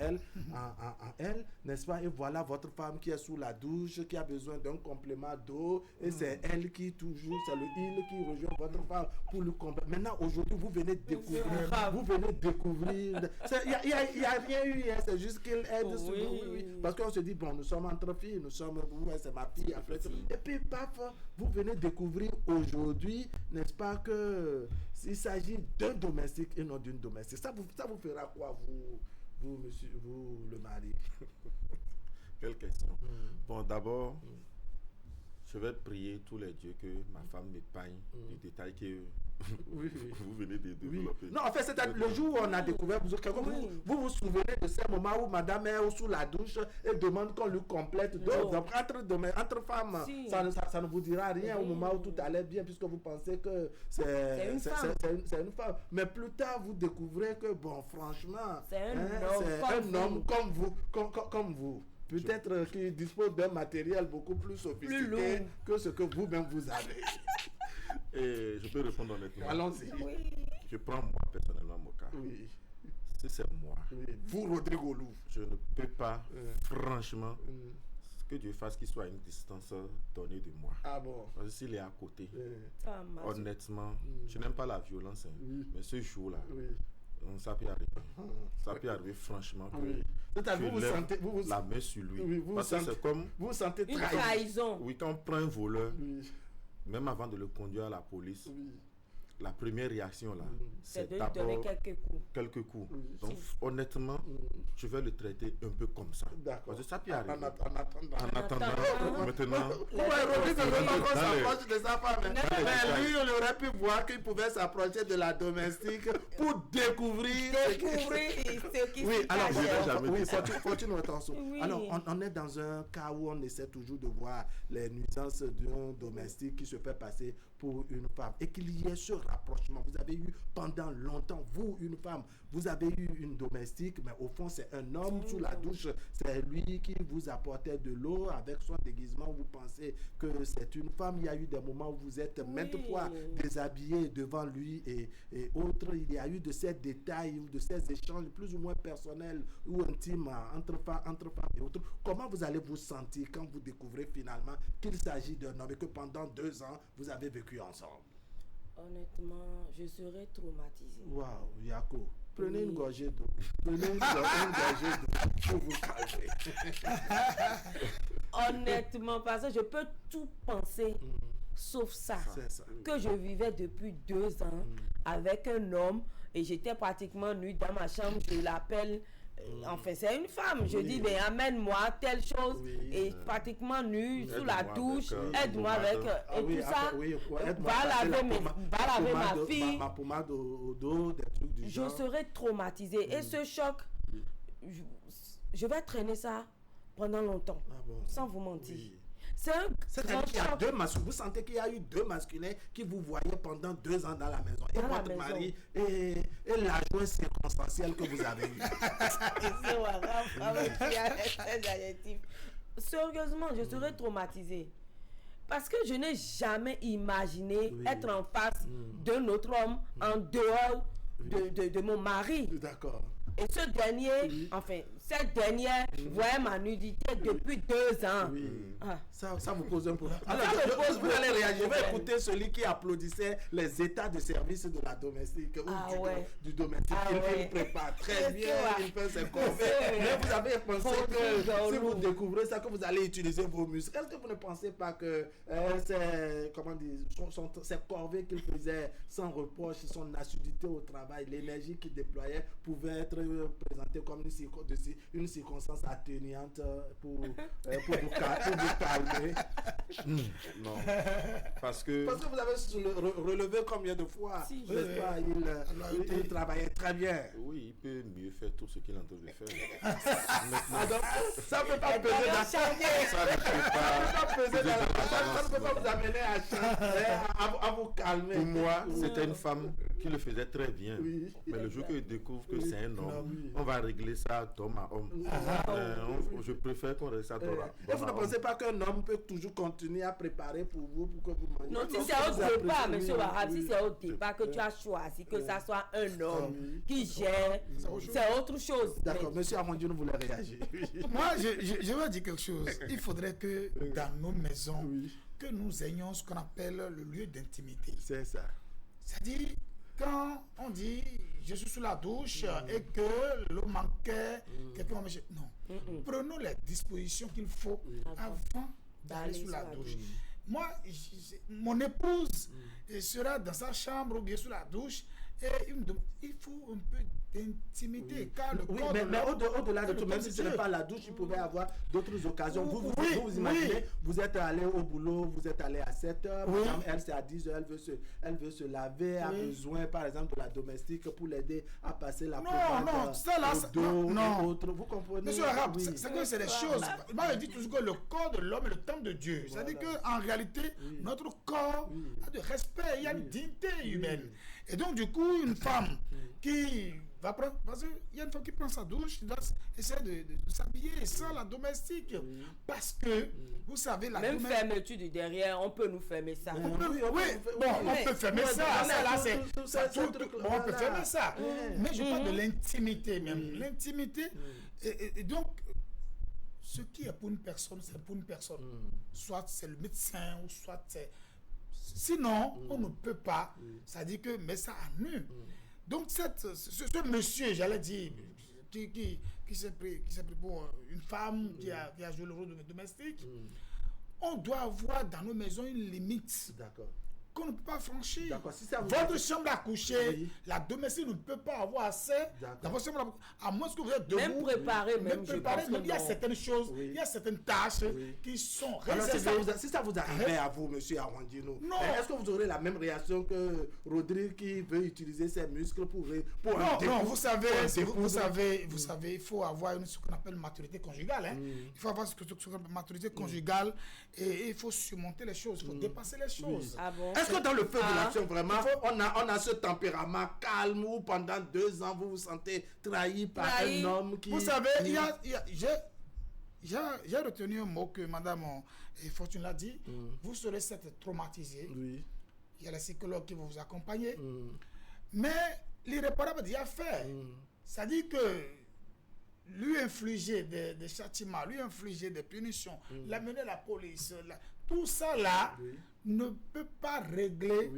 elle, n'est-ce pas? Et voilà votre femme qui est sous la douche, qui a besoin d'un complément d'eau. Et c'est elle qui toujours, c'est le il qui rejoint votre femme pour le complément. Maintenant, aujourd'hui, vous venez découvrir. Il n'y a rien eu, hein, c'est juste qu'il aide. Parce qu'on se dit, bon, nous sommes entre filles, c'est ma fille. Et puis, paf, vous venez découvrir aujourd'hui, n'est-ce pas, que s'il s'agit d'un domestique et non d'une domestique. Ça vous fera quoi, vous monsieur, vous, le mari? Quelle question. Bon, d'abord, je vais prier tous les dieux que ma femme m'épargne des détails que vous venez de développer. Non, en fait, c'est le jour où on a découvert, vous souvenez de ce moment où madame est sous la douche et demande qu'on lui complète. Donc, entre femmes, ça ne vous dira rien au moment où tout allait bien, puisque vous pensez que c'est une femme. Mais plus tard, vous découvrez que, bon, franchement, c'est un homme comme vous. Peut-être qu'il dispose d'un matériel beaucoup plus sophistiqué que ce que vous-même vous avez. Et je peux répondre honnêtement. Allons-y. Je prends moi personnellement mon cas. Si c'est moi. Vous, Rodrigue Olouf. Je ne peux pas, franchement, que Dieu fasse qu'il soit à une distance donnée de moi. Ah bon? Parce que s'il est à côté, honnêtement, je n'aime pas la violence. Mais ce jour-là, ça peut arriver. Ça peut arriver franchement que vous la main sur lui. Parce que c'est comme vous sentez une trahison. Oui, quand on prend un voleur, même avant de le conduire à la police, la première réaction là, c'est de lui donner quelques coups. Donc honnêtement, je vais le traiter un peu comme ça. D'accord. Parce que ça peut arriver. En attendant, maintenant. Mais lui, on aurait pu voir qu'il pouvait s'approcher de la domestique pour découvrir ce qui se passe. Alors, continue attention. Alors, on est dans un cas où on essaie toujours de voir les nuisances d'un domestique qui se fait passer pour une femme et qu'il y ait ce rapprochement. Vous avez eu pendant longtemps, vous, une femme, vous avez eu une domestique, mais au fond, c'est un homme sous la douche. C'est lui qui vous apportait de l'eau avec son déguisement. Vous pensez que c'est une femme. Il y a eu des moments où vous êtes maintes fois déshabillé devant lui et autres. Il y a eu de ces détails ou de ces échanges plus ou moins personnels ou intimes entre femmes et autres. Comment vous allez vous sentir quand vous découvrez finalement qu'il s'agit d'un homme et que pendant 2 ans, vous avez vécu ensemble? Honnêtement, je serais traumatisée. Waouh, Yako, prenez une gorgée d'eau. Prenez une gorgée d'eau pour vous calmer. Honnêtement, parce que je peux tout penser, sauf ça. Que je vivais depuis 2 ans avec un homme et j'étais pratiquement nue dans ma chambre. Je l'appelle, enfin c'est une femme. Je dis, ben amène-moi telle chose et pratiquement nue sous la douche. Aide-moi avec et tout ça. Va laver ma fille. Ma pommade au dos, des trucs du genre. Je serai traumatisée et ce choc, je vais traîner ça pendant longtemps, sans vous mentir. C'est un grand choc. Vous sentez qu'il y a eu 2 masculins qui vous voyaient pendant 2 ans dans la maison. Et votre mari et l'adjoint circonstanciel que vous avez eu. Sérieusement, je serais traumatisée. Parce que je n'ai jamais imaginé être en face d'un autre homme en dehors de mon mari. D'accord. Et ce dernier, enfin, cette dernière voyait ma nudité depuis 2 ans. Oui. Ah. Ça vous pose un problème. Alors, vous allez réagir. Je vais écouter celui qui applaudissait les états de service de la domestique ou du domestique. Il prépare très bien, il fait ses corvées. Mais vous avez pensé que si vous découvrez ça, que vous allez utiliser vos muscles. Est-ce que vous ne pensez pas que ces corvées qu'il faisait sans reproche, son assiduité au travail, l'énergie qu'il déployait pouvait être présentée comme une circonstance atténuante pour vous calmer? Non. Parce que vous avez relevé combien de fois? N'est-ce pas? Il travaillait très bien. Oui, il peut mieux faire tout ce qu'il est en train de faire. Donc, ça ne peut pas peser dans ça ne peut pas vous amener à vous calmer. Pour moi, c'était une femme qui le faisait très bien. Oui. Mais le jour qu'il découvre que c'est un homme, on va régler ça d'homme à homme. Je préfère qu'on règle ça d'homme à homme. Et vous ne pensez pas qu'un homme peut toujours continuer à préparer pour vous, pour que vous mangiez? Non, si c'est au départ, M. Wahab, si c'est au départ que tu as choisi que ça soit un homme qui gère, c'est autre chose. D'accord, M. Amandine voulait réagir. Moi, je veux dire quelque chose. Il faudrait que dans nos maisons, que nous ayons ce qu'on appelle le lieu d'intimité. C'est ça. C'est-à-dire, quand on dit je suis sous la douche et que l'eau manquait, quelqu'un va me dire non. Prenons les dispositions qu'il faut avant d'aller sous la douche. Moi, mon épouse sera dans sa chambre ou bien sous la douche et il faut un peu d'intimité. Car le corps mais au-delà de tout, même si ce n'est pas la douche, il pouvait y avoir d'autres occasions. Vous imaginez, vous êtes allé au boulot, vous êtes allé à 7 heures, elle c'est à 10 heures, elle veut se laver, a besoin par exemple de la domestique pour l'aider à passer la pommade au dos, vous comprenez? Monsieur Arabe, c'est que c'est des choses. Moi je dis toujours que le corps de l'homme est le temple de Dieu. C'est-à-dire qu'en réalité, notre corps a de respect, il y a une dignité humaine. Et donc du coup, une femme qui va prendre, parce qu'il y a une femme qui prend sa douche, qui doit essayer de s'habiller sans la domestique. Parce que, vous savez, la même fermeture du derrière, on peut nous fermer ça. On peut fermer ça. On peut fermer ça. Mais je parle de l'intimité même. L'intimité, et donc, ce qui est pour une personne, c'est pour une personne. Soit c'est le médecin, ou soit c'est... Sinon, on ne peut pas. Ça dit que, mais ça à nu. Donc, ce monsieur, j'allais dire, qui s'est pris pour une femme qui a joué le rôle de domestique, on doit avoir dans nos maisons une limite. D'accord. Qu'on ne peut pas franchir. D'accord. Si votre chambre à coucher, la domestique ne peut pas avoir assez dans votre chambre à coucher. À moins que vous êtes debout. Même préparer, mais il y a certaines choses, il y a certaines tâches qui sont réservées. Alors, si ça vous arrivait à vous, monsieur Arwandino, est-ce que vous aurez la même réaction que Rodrigue qui veut utiliser ses muscles pour non, vous savez, il faut avoir ce qu'on appelle maturité conjugale. Il faut avoir ce qu'on appelle maturité conjugale et il faut surmonter les choses, il faut dépasser les choses. Ah bon? Est-ce que dans le feu de l'action, vraiment, on a ce tempérament calme où pendant 2 ans, vous vous sentez trahi par un homme qui... Vous savez, j'ai retenu un mot que Madame Fortune l'a dit. Vous serez certes traumatisé. Oui. Il y a les psychologues qui vont vous accompagner. Mais l'irréparable est déjà fait. C'est-à-dire que lui infliger des châtiments, lui infliger des punitions, l'amener à la police, tout ça là ne peut pas régler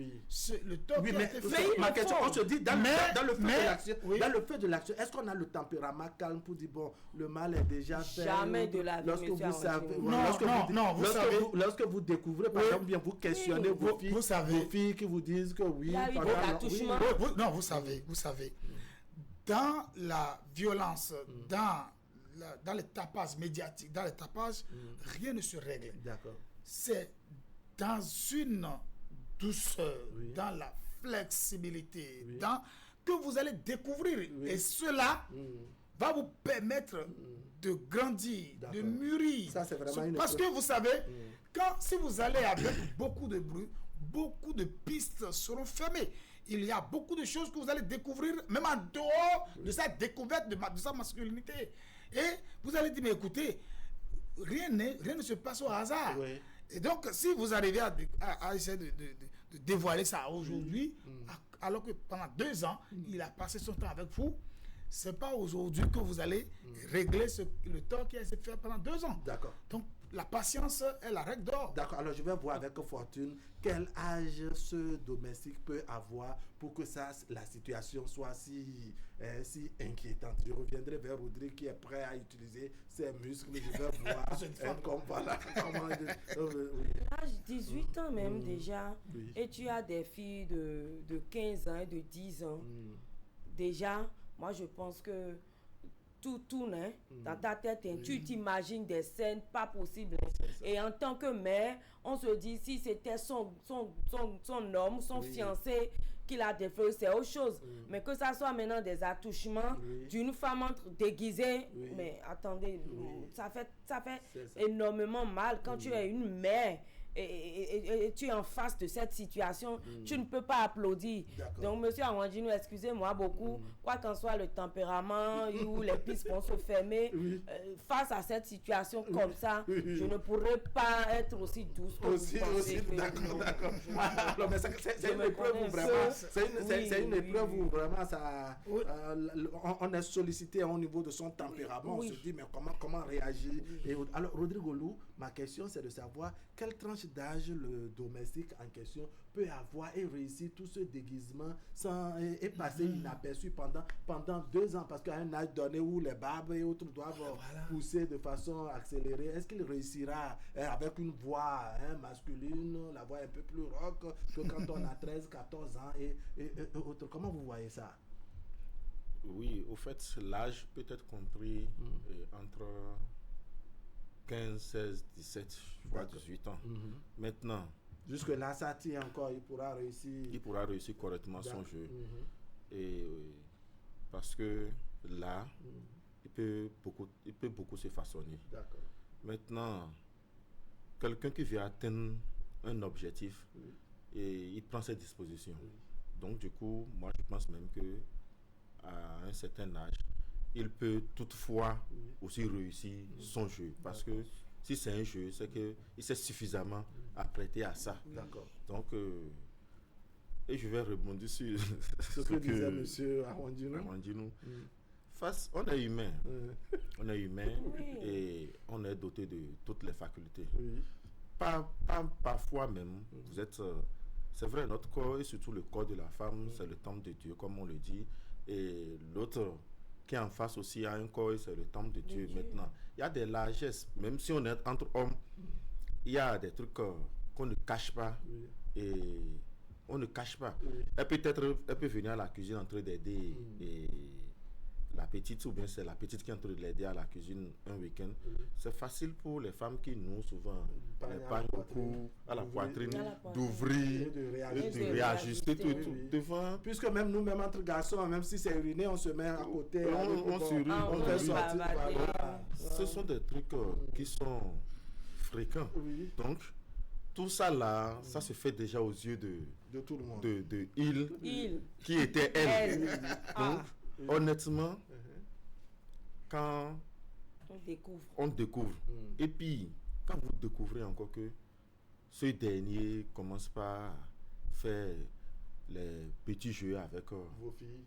le tort qui a été fait. Ma question, on se dit, dans le feu de l'action, est-ce qu'on a le tempérament calme pour dire, bon, le mal est déjà fait? Jamais de la vie, lorsque vous savez, lorsque vous découvrez, par exemple, bien vous questionnez vos filles qui vous disent que oui, non, vous savez, dans la violence, dans les tapages médiatiques, dans les tapages, rien ne se règle. D'accord. C'est dans une douceur, dans la flexibilité, que vous allez découvrir. Et cela va vous permettre de grandir, de mûrir. Ça, c'est vraiment parce que vous savez, si vous allez avec beaucoup de bruit, beaucoup de pistes seront fermées. Il y a beaucoup de choses que vous allez découvrir, même en dehors de sa découverte de sa masculinité. Et vous allez dire, mais écoutez, rien ne se passe au hasard. Et donc, si vous arrivez à essayer de dévoiler ça aujourd'hui, alors que pendant 2 ans, il a passé son temps avec vous, c'est pas aujourd'hui que vous allez régler le tort qui a été fait pendant 2 ans. D'accord. Donc, la patience est la règle d'or. D'accord. Alors, je vais voir avec Fortune quel âge ce domestique peut avoir pour que la situation soit si inquiétante. Je reviendrai vers Rodrigue qui est prêt à utiliser ses muscles. Je vais voir L'âge 18 ans même déjà. Oui. Et tu as des filles de 15 ans et de 10 ans. Déjà, moi je pense que tout tourne dans ta tête. Tu t'imagines des scènes pas possibles. Et en tant que mère, on se dit si c'était son homme, son fiancé qu'il a défait, c'est autre chose. Mais que ça soit maintenant des attouchements d'une femme déguisée, mais attendez, ça fait énormément mal quand tu es une mère. Et tu es en face de cette situation, tu ne peux pas applaudir. Donc, monsieur Awandjinou, excusez-moi beaucoup, quoi qu'en soit le tempérament où les pistes vont se fermer, face à cette situation comme ça, je ne pourrais pas être aussi douce que vous pensez. D'accord. Alors, mais c'est une épreuve où vraiment, c'est une épreuve où vraiment ça, on est sollicité au niveau de son tempérament. On se dit, mais comment réagir? Alors, Rodrigue Olou, ma question, c'est de savoir quelle tranche d'âge le domestique en question peut avoir et réussir tout ce déguisement et passer inaperçu pendant 2 ans, parce qu'à un âge donné où les barbes et autres doivent pousser de façon accélérée, est-ce qu'il réussira avec une voix masculine, la voix un peu plus rock que quand on a 13-14 ans et autres? Comment vous voyez ça? Oui, au fait, l'âge peut être compris entre 15, 16, 17, voire 18 ans. Maintenant, jusque-là, ça tient encore, il pourra réussir correctement son jeu. Et parce que là, il peut beaucoup se façonner. Maintenant, quelqu'un qui veut atteindre un objectif, et il prend ses dispositions. Donc, du coup, moi, je pense même que à un certain âge, il peut toutefois aussi réussir son jeu. Parce que si c'est un jeu, c'est qu'il s'est suffisamment apprêté à ça. Donc, et je vais rebondir sur ce que disait M. Awandjinou. On est humain. On est humain et on est doté de toutes les facultés. Parfois même, vous êtes... c'est vrai, notre corps et surtout le corps de la femme, c'est le temple de Dieu, comme on le dit. Et l'autre qui est en face aussi a un corps et c'est le temple de Dieu. Maintenant, il y a des largesses. Même si on est entre hommes, il y a des trucs qu'on ne cache pas. Et on ne cache pas. Elle peut venir à la cuisine en train d'aider et la petite, ou bien c'est la petite qui est en train de l'aider à la cuisine un week-end. C'est facile pour les femmes qui nous souvent les pagnes au cou, à la poitrine, d'ouvrir et de réajuster tout devant. Puisque même nous-mêmes entre garçons, même si c'est uriné, on se met à côté, on fait sortir. Ce sont des trucs qui sont fréquents. Donc, tout ça là, ça se fait déjà aux yeux de tout le monde. De il qui était elle. Donc, honnêtement, quand on découvre, et puis quand vous découvrez encore que ce dernier commence par faire les petits jeux avec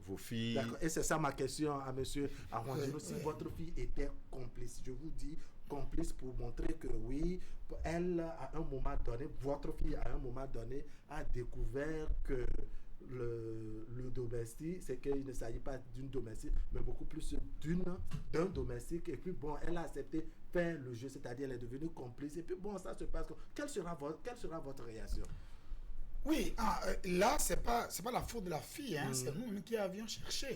vos filles. D'accord. Et c'est ça ma question à monsieur Awandjinou. Si votre fille était complice, je vous dis complice pour montrer que oui, elle à un moment donné, votre fille à un moment donné a découvert que le domestique, c'est qu'il ne s'agit pas d'une domestique, mais beaucoup plus d'un domestique. Et puis bon, elle a accepté faire le jeu, c'est-à-dire elle est devenue complice. Et puis bon, ça se passe. Quelle sera votre réaction? Oui, là, c'est pas la faute de la fille, c'est nous qui avions cherché.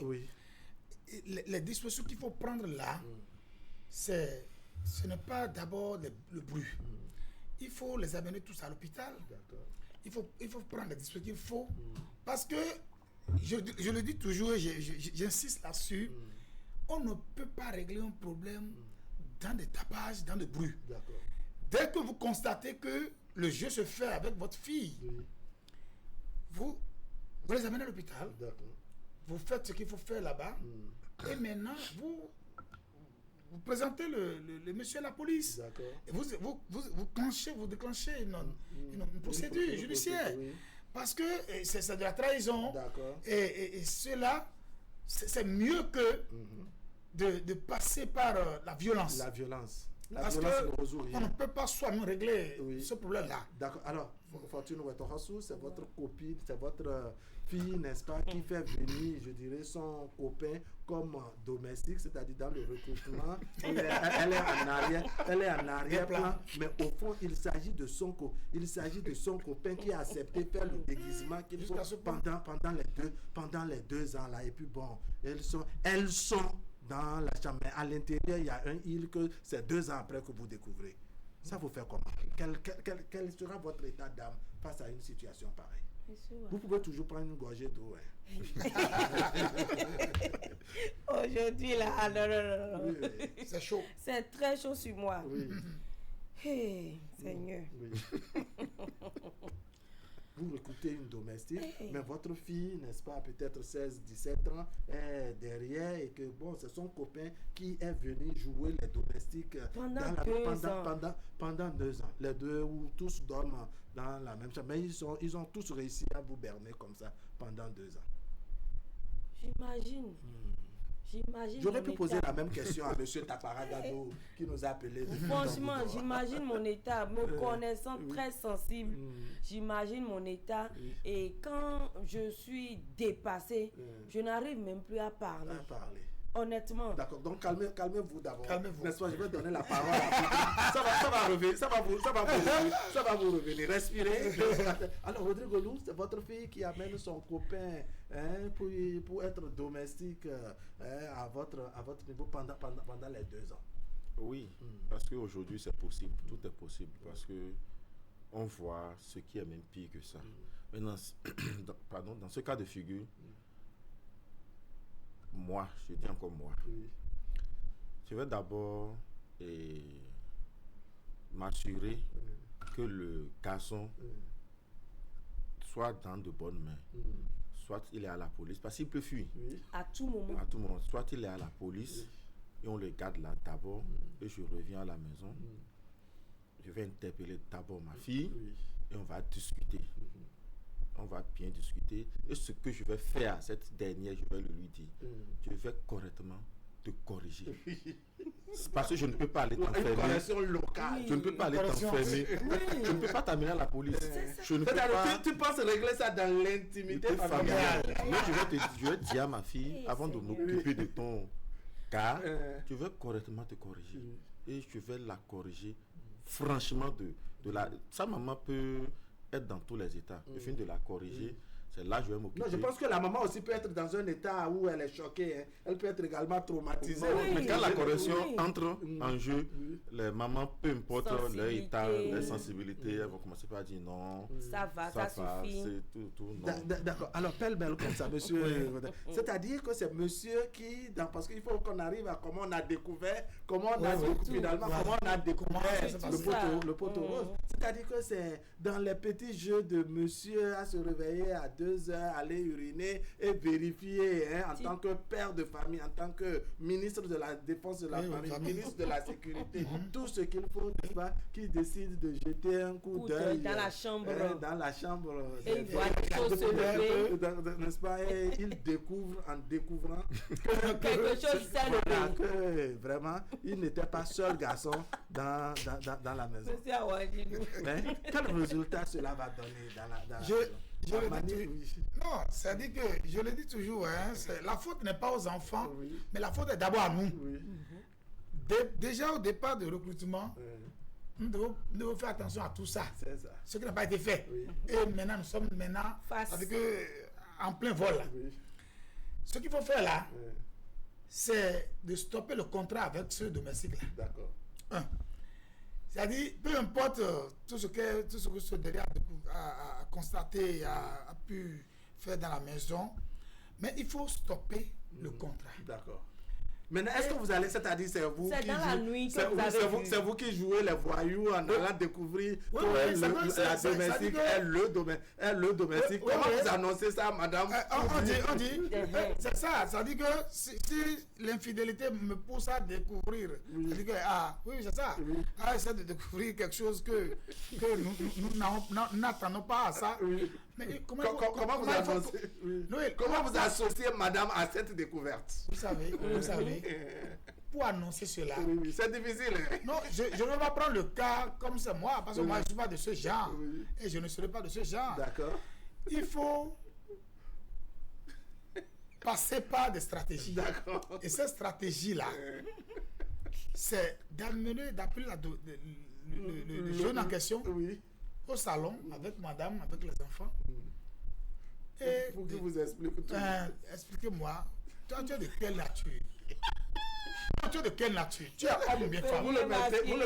Les dispositions qu'il faut prendre là, ce n'est pas d'abord le bruit. Il faut les amener tous à l'hôpital. Il faut prendre les dispositions qu'il faut. Parce que, je le dis toujours, j'insiste là-dessus, on ne peut pas régler un problème dans des tapages, dans le bruit. Dès que vous constatez que le jeu se fait avec votre fille, vous les amenez à l'hôpital, vous faites ce qu'il faut faire là-bas, et maintenant, vous présentez le monsieur à la police. D'accord. Et vous déclenchez une procédure judiciaire. Oui. Parce que c'est de la trahison. D'accord. Et cela, c'est mieux que de passer par la violence. La violence. La Parce violence ne qu'on résout rien. ne peut pas soi-même régler Oui. ce problème-là. D'accord. Alors, Fortune Wetorasu, c'est votre copine, c'est votre fille, n'est-ce pas, qui fait venir, je dirais, son copain comme domestique, c'est-à-dire dans le recrutement. Elle est en arrière-plan, mais au fond, il s'agit de son copain qui a accepté faire le déguisement qu'il faut pendant les deux ans là. Et puis bon, elles sont dans la chambre. Mais à l'intérieur, il y a un île que c'est 2 ans après que vous découvrez. Ça vous fait comment? Quel sera votre état d'âme face à une situation pareille? Vous pouvez toujours prendre une gorgée d'eau. Aujourd'hui, là, non. Oui. C'est chaud. C'est très chaud sur moi. Oui. Hey, Seigneur. Oui. Vous recrutez une domestique, mais votre fille, n'est-ce pas, peut-être 16, 17 ans, est derrière et que, bon, c'est son copain qui est venu jouer les domestiques pendant 2 ans. Les deux où tous dorment dans la même chambre. Mais ils ont tous réussi à vous berner comme ça pendant 2 ans. J'imagine. J'aurais pu poser la même question à M. Taparadado qui nous a appelés. Franchement, j'imagine mon état, me connaissant très sensible, j'imagine mon état. Et quand je suis dépassée, je n'arrive même plus à parler. Honnêtement. D'accord, donc calmez-vous d'abord. Calmez-vous. N'est-ce pas, je vais donner la parole à ça va vous revenir. Respirez. Alors, Rodrigo Lou, c'est votre fille qui amène son copain pour être domestique à votre niveau pendant les 2 ans. Oui, parce qu'aujourd'hui c'est possible, tout est possible, parce que on voit ce qui est même pire que ça. Maintenant, dans ce cas de figure, moi, je dis encore moi, je vais d'abord m'assurer que le garçon soit dans de bonnes mains. Soit il est à la police, parce qu'il peut fuir. À tout moment. Soit il est à la police et on le garde là d'abord et je reviens à la maison. Je vais interpeller d'abord ma fille et on va discuter. On va bien discuter. Et ce que je vais faire à cette dernière, je vais le lui dire. Je vais correctement te corriger. Parce que je ne peux pas aller t'enfermer. Une correction locale. Je ne peux pas aller t'enfermer. Je ne peux pas t'amener à la police. Je ne peux pas... Tu penses régler ça dans l'intimité familiale. Mais je vais dire à ma fille, avant de m'occuper de ton cas, je vais correctement te corriger. Et je vais la corriger franchement de la... Sa maman peut être dans tous les états. Je finis de la corriger. C'est là que je vais m'occuper. Non, je pense que la maman aussi peut être dans un état où elle est choquée. Elle peut être également traumatisée. Mais quand la correction entre en jeu, les mamans, peu importe leur état, leur sensibilité, elles vont commencer par dire non. Ça va, ça suffit. C'est tout, non. D'accord. Alors, pêle-mêle comme ça, monsieur. C'est-à-dire que c'est monsieur qui, parce qu'il faut qu'on arrive à comment on a découvert, comment on a découvert le poteau rose. C'est-à-dire que c'est dans les petits jeux de monsieur à se réveiller à 2 heures, aller uriner et vérifier en tant que père de famille, en tant que ministre de la défense de la famille, ministre de la sécurité, tout ce qu'il faut, n'est-ce pas, qui décide de jeter un coup d'œil dans la chambre. Et il voit les choses se lever. N'est-ce pas, et il découvre en découvrant quelque chose s'est levé. Que vraiment, il n'était pas seul garçon dans la maison. Monsieur Awadjilou. Quel résultat cela va donner dans la Non, c'est-à-dire que je le dis toujours, la faute n'est pas aux enfants, mais la faute est d'abord à nous. Déjà au départ de recrutement, nous devons faire attention à tout ça. Ce qui n'a pas été fait. Et maintenant, nous sommes avec en plein vol. Là. Ce qu'il faut faire là, c'est de stopper le contrat avec ce domestique-là. D'accord. C'est-à-dire, peu importe tout ce que ce derrière a constaté, a pu faire dans la maison, mais il faut stopper le contrat. D'accord. Maintenant, est-ce que vous allez, c'est-à-dire c'est vous c'est qui dans la nuit que vous avez vu. c'est vous qui jouez les voyous en allant découvrir Oui, que oui, la domestique est le domestique. Comment vous annoncez ça, madame? On dit, c'est ça, ça dit que si l'infidélité me pousse à découvrir, ça dit que, c'est ça, essayer de découvrir quelque chose que nous n'attendons pas à ça. Mais comment vous annoncez? Comment vous associez madame à cette découverte? Vous savez, pour annoncer cela. Oui, c'est difficile. Non, je ne vais pas prendre le cas comme c'est moi, parce que moi je ne suis pas de ce genre. Et je ne serai pas de ce genre. D'accord. Il faut passer par des stratégies. D'accord. Et cette stratégie-là, c'est d'appeler le jeune en question au salon avec madame, avec les enfants. Et pour qu'il vous explique tout. Expliquez-moi, toi tu es de quelle nature? Tu es de quelle nature? Tu es homme ou bien femme? Vous le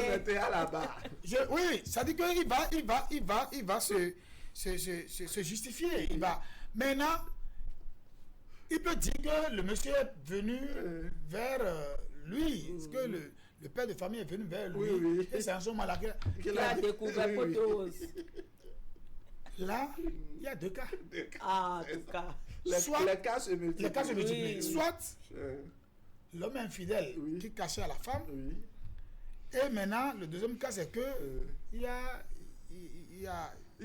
mettez à la barre. Oui, ça dit qu'il va se justifier. Il va. Maintenant, il peut dire que le monsieur est venu vers lui. Est-ce que le père de famille est venu vers lui? Oui. Et c'est en ce moment-là qu'il a découvert Potose. Là, il y a deux cas. En tout cas. Les cas se multiplient. Oui. Soit l'homme infidèle qui cachait à la femme. Oui. Et maintenant, le deuxième cas, c'est que il y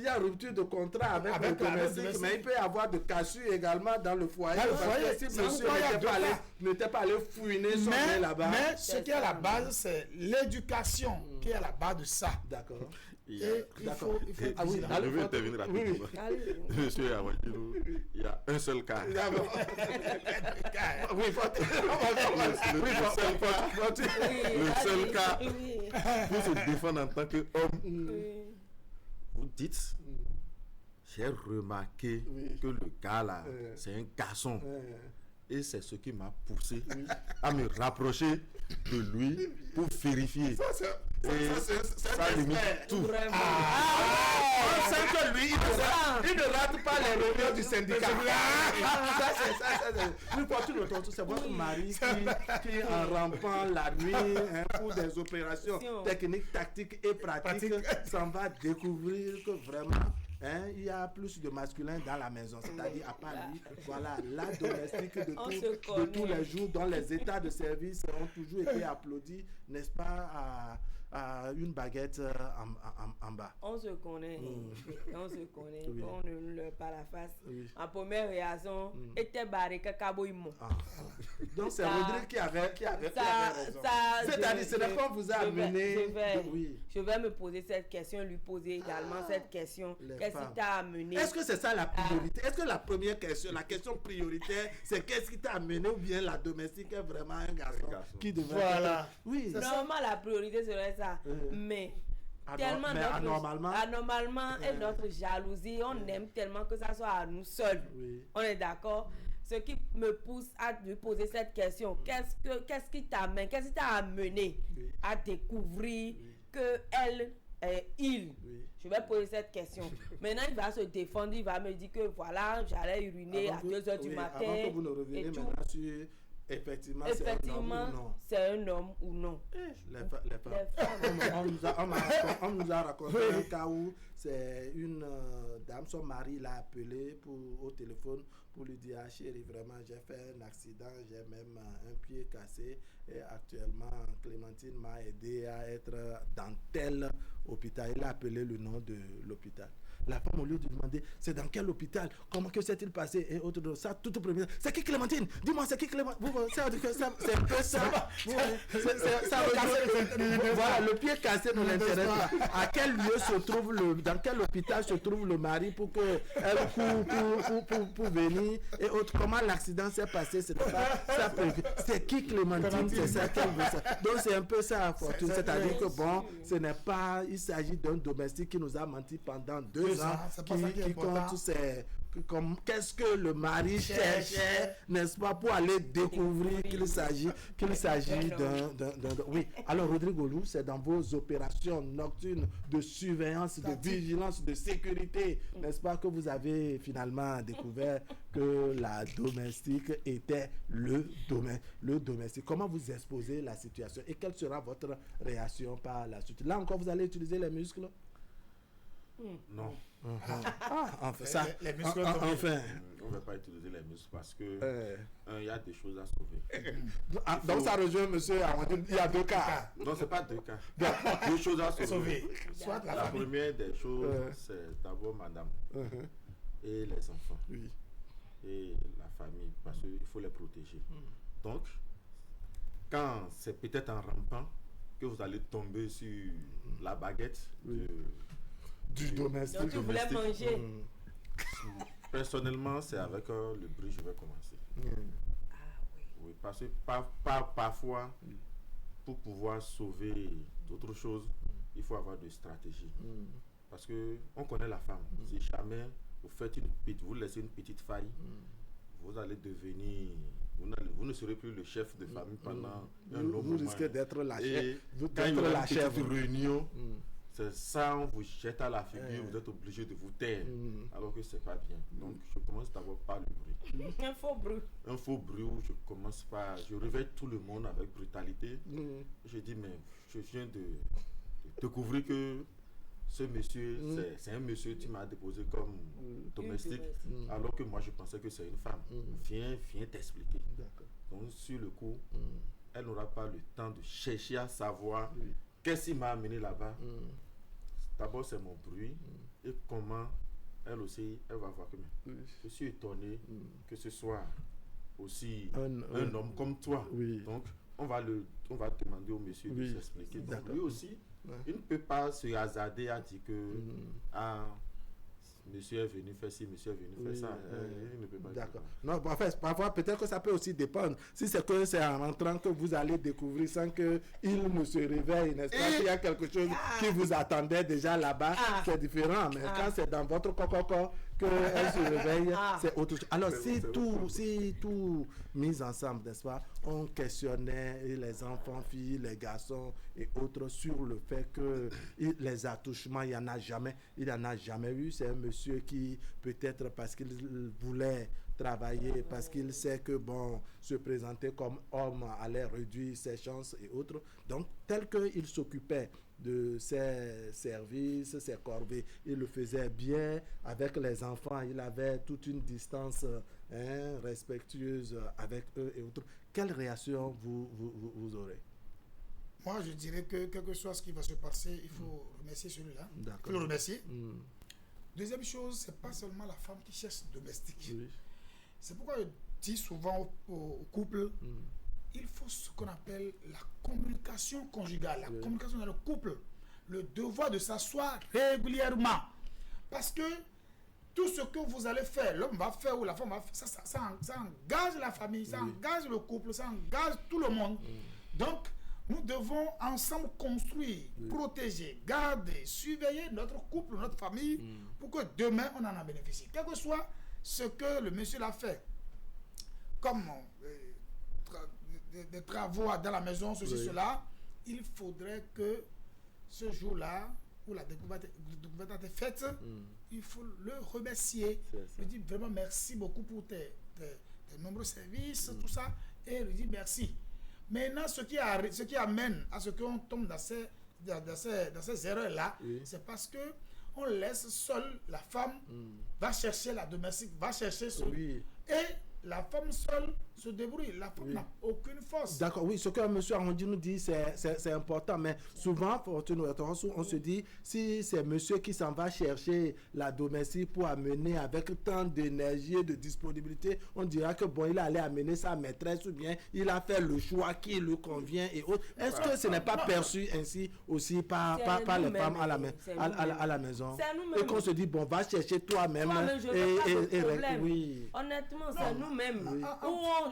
a rupture de contrat avec le domestique, mais il peut y avoir de cassures également dans le foyer. Si monsieur n'était pas allé fouiner son nez là-bas. Mais ce qui est à la base, c'est l'éducation qui est à la base de ça. D'accord. Il faut je vais intervenir rapidement. Monsieur Awadjilou, il y a un seul cas. Le seul cas pour se défendre en tant qu'homme. Vous dites, j'ai remarqué que le gars là, c'est un garçon. Et c'est ce qui m'a poussé à me rapprocher de lui pour vérifier. Ça limite tout. On sent que lui, il ne rate pas les réunions du syndicat. C'est votre mari qui, en rampant la nuit pour des opérations techniques, tactiques et pratiques, s'en va découvrir que vraiment il y a plus de masculin dans la maison, c'est-à-dire à part lui, voilà, la domestique de tous les jours, dont les états de service ont toujours été applaudis, n'est-ce pas, à une baguette en bas. On se connaît, on se connaît, Oui. on ne leur pas la face. Oui. En première réaction, était barré Kakaboïmo. Donc c'est Rodrigue qui avait raison. C'est-à-dire, ce n'est pas vous a amené. Je vais me poser cette question, lui poser également cette question. Qu'est-ce qui t'a amené? Est-ce que c'est ça la priorité? Est-ce que la première question, la question prioritaire, c'est qu'est-ce qui t'a amené, ou bien la domestique est vraiment un garçon qui devrait... Voilà. Oui. Normalement, la priorité serait ça. Mais tellement anormalement et notre jalousie, on aime tellement que ça soit à nous seuls. On est d'accord? Ce qui me pousse à lui poser cette question, qu'est-ce qui t'amène, qu'est-ce qui t'a amené à découvrir que il. Je vais poser cette question. Maintenant, il va se défendre, il va me dire que voilà, j'allais uriner à 2h du matin. Avant que vous ne reveniez maintenant sur effectivement, c'est un homme ou non. Les femmes. On nous a raconté un cas où c'est une dame, son mari l'a appelé au téléphone pour lui dire: ah, chérie, vraiment j'ai fait un accident, j'ai même un pied cassé et actuellement Clémentine m'a aidé à être dans tel hôpital. Il a appelé le nom de l'hôpital. La femme, au lieu de demander c'est dans quel hôpital, comment que s'est-il passé et autre de ça, toute première, c'est qui Clémentine? Dis-moi, c'est qui Clémentine? C'est un peu ça. Voilà, le pied cassé ne l'intéresse pas. À quel lieu se trouve dans quel hôpital se trouve le mari pour que elle court pour venir et autre. Comment l'accident s'est passé? C'est pas ça. C'est qui Clémentine? C'est ça qu'elle veut ça. Donc c'est un peu ça, Fortune. C'est-à-dire que bon, ce n'est pas, il s'agit d'un domestique qui nous a menti pendant 2 ans, qui compte qu'est-ce que le mari cherchait, n'est-ce pas, pour aller découvrir qu'il s'agit d'un... Oui, alors Rodrigo Lou, c'est dans vos opérations nocturnes de surveillance, de vigilance, de sécurité, n'est-ce pas, que vous avez finalement découvert que la domestique était le domestique. Comment vous exposez la situation et quelle sera votre réaction par la suite? Là encore, vous allez utiliser les muscles? Non. Enfin, ça, les muscles enfin. On ne va pas utiliser les muscles parce que il y a des choses à sauver. Donc ça rejoint monsieur Amandine, il y a 2 cas. Non, c'est pas 2 cas. Deux choses à sauver. Soit la première des choses, c'est d'abord madame et les enfants. Oui. Et la famille, parce qu'il faut les protéger. Donc, quand c'est peut-être en rampant que vous allez tomber sur la baguette du domestique. Donc tu voulais manger. Personnellement, c'est avec le bruit que je vais commencer. Oui, parce que parfois, pour pouvoir sauver d'autres choses, il faut avoir de stratégie. Parce qu'on connaît la femme. Si jamais vous laissez une petite faille, vous allez devenir... Vous ne serez plus le chef de famille pendant un long moment. Vous risquez d'être la chef. Quand il y a une petite réunion, c'est ça, on vous jette à la figure, vous êtes obligé de vous taire, alors que c'est pas bien. Donc je commence d'abord par le bruit. Un faux bruit. Un faux bruit où je réveille tout le monde avec brutalité. Je dis, mais je viens de découvrir que ce monsieur, c'est un monsieur qui m'a déposé comme domestique, alors que moi je pensais que c'est une femme. Viens t'expliquer. Donc sur le coup, elle n'aura pas le temps de chercher à savoir qu'est-ce qui m'a amené là-bas. D'abord c'est mon bruit et comment elle aussi, elle va voir que je suis étonné que ce soit aussi un homme comme toi. Donc on va demander au monsieur de s'expliquer. Donc lui aussi, il ne peut pas se hasarder à dire que monsieur est venu faire ci, monsieur est venu faire ça. Il ne peut pas. D'accord. Non, en fait, parfois, peut-être que ça peut aussi dépendre. Si c'est en rentrant que vous allez découvrir sans qu'il ne se réveille, n'est-ce pas, qu'il y a quelque chose qui vous attendait déjà là-bas, c'est différent. Mais quand c'est dans votre coco qu'elle se réveille, c'est autre chose. Alors, si tout mis ensemble, n'est-ce pas, on questionnait les enfants, filles, les garçons et autres sur le fait que les attouchements, il n'y en a jamais eu. C'est un monsieur qui, peut-être parce qu'il voulait travailler, parce qu'il sait que, se présenter comme homme allait réduire ses chances et autres. Donc, tel qu'il s'occupait de ses services, ses corvées, il le faisait bien avec les enfants, il avait toute une distance respectueuse avec eux et autres. Quelle réaction vous aurez? Moi, je dirais que quel que soit ce qui va se passer, il faut remercier celui-là. Il faut le remercier. Deuxième chose, c'est pas seulement la femme qui cherche domestique. C'est pourquoi je dis souvent au couple, il faut ce qu'on appelle la communication conjugale, la communication dans le couple, le devoir de s'asseoir régulièrement. Parce que tout ce que vous allez faire, l'homme va faire ou la femme va faire, ça engage la famille, ça engage le couple, ça engage tout le monde. Donc, nous devons ensemble construire, protéger, garder, surveiller notre couple, notre famille, pour que demain, on en a bénéficié. Quel que soit ce que le monsieur l'a fait, comme des travaux dans la maison, ceci, cela, il faudrait que ce jour-là, où la découverte a été faite, il faut le remercier. Lui dire vraiment merci beaucoup pour tes nombreux services, tout ça, et lui dire merci. Maintenant, ce qui amène à ce qu'on tombe dans ces erreurs-là, c'est parce que on laisse seule la femme, va chercher la domestique, va chercher ce... Et la femme seule se débrouille. La femme n'a aucune force. D'accord, oui, ce que M. Arrondi nous dit, c'est important. Mais souvent, on se dit, si c'est monsieur qui s'en va chercher la domestique pour amener avec tant d'énergie et de disponibilité, on dira que il allait amener sa maîtresse ou bien il a fait le choix qui lui convient et autres. Est-ce que ce n'est pas perçu ainsi aussi par les femmes à la maison? Et qu'on se dit, va chercher toi-même. Honnêtement, c'est nous-mêmes.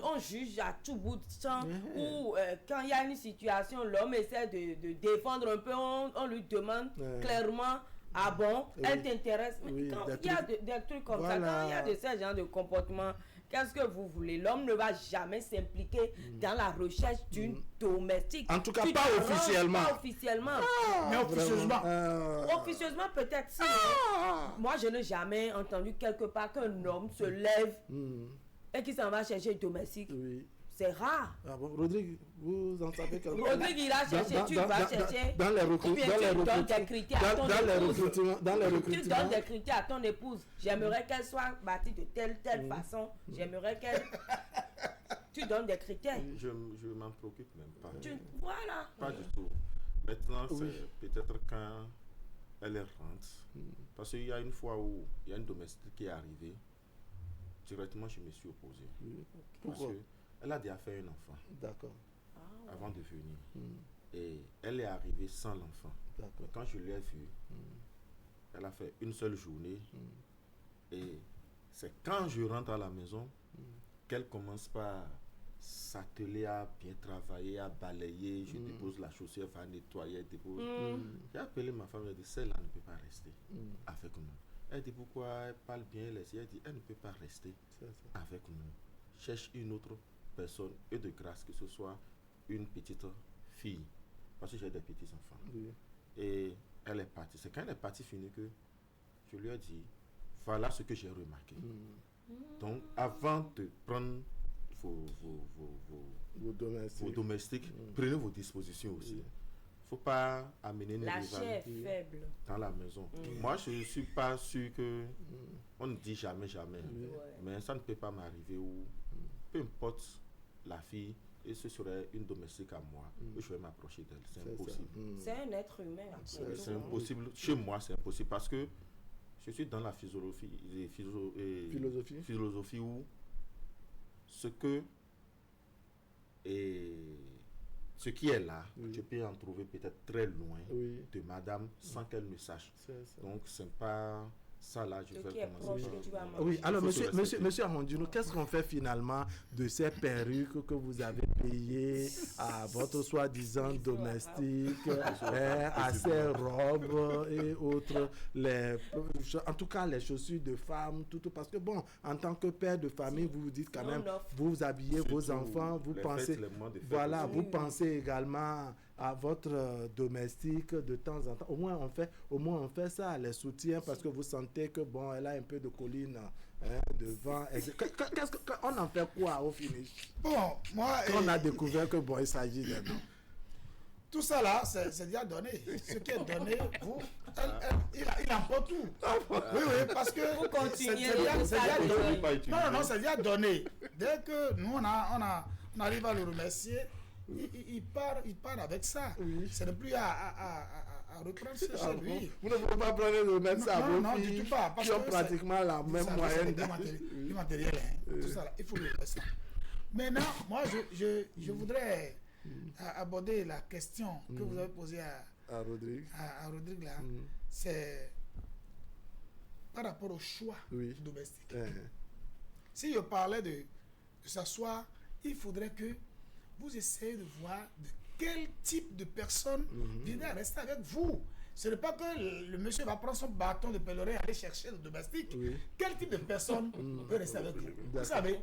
On juge à tout bout de champ, ou quand il y a une situation, l'homme essaie de défendre un peu, on lui demande clairement Ah bon? Oui. Elle t'intéresse? Mais Oui, quand des il y a trucs- des trucs comme Voilà. ça, quand il y a de ces genres de comportements, qu'est-ce que vous voulez? L'homme ne va jamais s'impliquer dans la recherche d'une domestique. En tout cas, Tu pas te rends officiellement. Pas officiellement. Mais officieusement. Officieusement, peut-être si. Moi, je n'ai jamais entendu quelque part qu'un homme se lève et qu'il s'en va chercher une domestique. Oui. C'est rare. Ah bon, Rodrigue, vous en savez quelque chose? Rodrigue, il a cherché, tu vas chercher. Dans les Ou bien tu donnes des critères à ton épouse. Dans les Tu recrutements. donnes des critères à ton épouse. J'aimerais qu'elle soit bâtie de telle façon. J'aimerais qu'elle... Tu donnes des critères. Je m'en préoccupe même pas. Voilà. Pas du tout. Maintenant, Oui. c'est peut-être quand elle rentre. Parce qu'il y a une fois où il y a une domestique qui est arrivée. Directement, je me suis opposé. Parce Pourquoi? qu'elle a déjà fait un enfant D'accord. avant de venir. Et elle est arrivée sans l'enfant. D'accord. Mais quand je l'ai vue, elle a fait une seule journée. Et c'est quand je rentre à la maison qu'elle commence par s'atteler à bien travailler, à balayer. Je dépose la chaussure, elle va nettoyer, elle dépose. J'ai appelé ma femme, elle dit, celle-là ne peut pas rester avec nous. Elle dit, pourquoi elle parle bien, elle dit, elle ne peut pas rester C'est ça. avec nous. Cherche une autre personne et de grâce que ce soit une petite fille. Parce que j'ai des petits enfants. Oui. Et elle est partie. C'est quand elle est partie fini que je lui ai dit, voilà ce que j'ai remarqué. Donc, avant de prendre vos domestiques. domestiques, prenez vos dispositions aussi. Il ne faut pas amener une La chair rivalité est faible. dans la maison. Moi, je ne suis pas sûr que on ne dit jamais. Mais ça ne peut pas m'arriver où, peu importe la fille, et ce serait une domestique à moi, que je vais m'approcher d'elle. C'est impossible. C'est un être humain. après tout. C'est impossible. Chez moi, c'est impossible parce que je suis dans la philosophie où ce qui est là, je peux en trouver peut-être très loin de madame sans qu'elle ne sache. Donc, c'est pas ça là, je vais commencer. Oui, alors monsieur Armandino, qu'est-ce qu'on fait finalement de ces perruques que vous avez payées à votre soi-disant domestique, à ces robes et autres, en tout cas les chaussures de femmes, tout, parce que bon, en tant que père de famille, vous vous dites quand même, vous habillez vos enfants, vous pensez, voilà, vous pensez également à votre domestique de temps en temps. Au moins on fait ça, les soutiens, parce que vous sentez que bon, elle a un peu de colline devant. On en fait quoi au finish? Bon, moi... On a découvert que bon, il s'agit d'un homme. Tout ça là, c'est déjà donné. Ce qui est donné, il emporte tout. Oui, parce que... Vous continuez c'est déjà donné. pas Non, c'est déjà donné. Dès que nous, on arrive à le remercier, il part avec ça. Ce n'est plus à reprendre chez lui. Vous ne pouvez pas prendre le mettre ça à vos filles du tout pas, parce qui ont que pratiquement la même moyenne. Du matériel, tout ça là, il faut le faire ça. Maintenant, moi, je voudrais aborder la question que vous avez posée à Rodrigue là. C'est par rapport au choix domestique. Si je parlais de s'asseoir, il faudrait que vous essayez de voir de quel type de personne viendra rester avec vous. Ce n'est pas que le monsieur va prendre son bâton de pèlerin et aller chercher le domestique. Quel type de personne peut rester avec vous? Vous savez,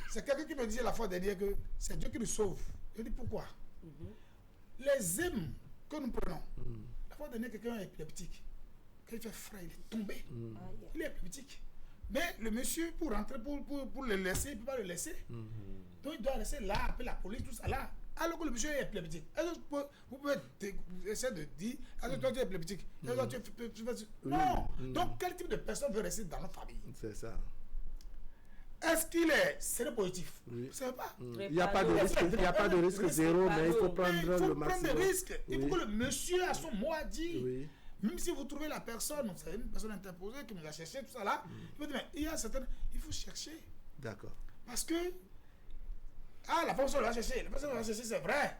c'est quelqu'un qui me disait la fois dernière que c'est Dieu qui nous sauve. Je dis pourquoi? Les hymnes que nous prenons, la fois dernière, quelqu'un est épileptique. Quand il fait frais, il est tombé. Il est épileptique. Mais le monsieur, pour rentrer, pour le laisser, il ne peut pas le laisser. Donc il doit rester là, appeler la police, tout ça là. Alors que le monsieur est épileptique. Est-ce que vous pouvez essayer de dire, est-ce que toi tu es épileptique? Non. Donc quel type de personne veut rester dans notre famille? C'est ça. Est-ce qu'il est séropositif? Vous ne savez pas. Il n'y a pas de risque zéro, mais il faut prendre le maximum. Il faut prendre des risques. Il faut que le monsieur a son mot à dire. Même si vous trouvez la personne, c'est une personne interposée qui nous a cherché, tout ça là, il faut dire, mais il faut chercher. D'accord. Parce que, la femme l'a cherché, la personne l'a cherché, c'est vrai.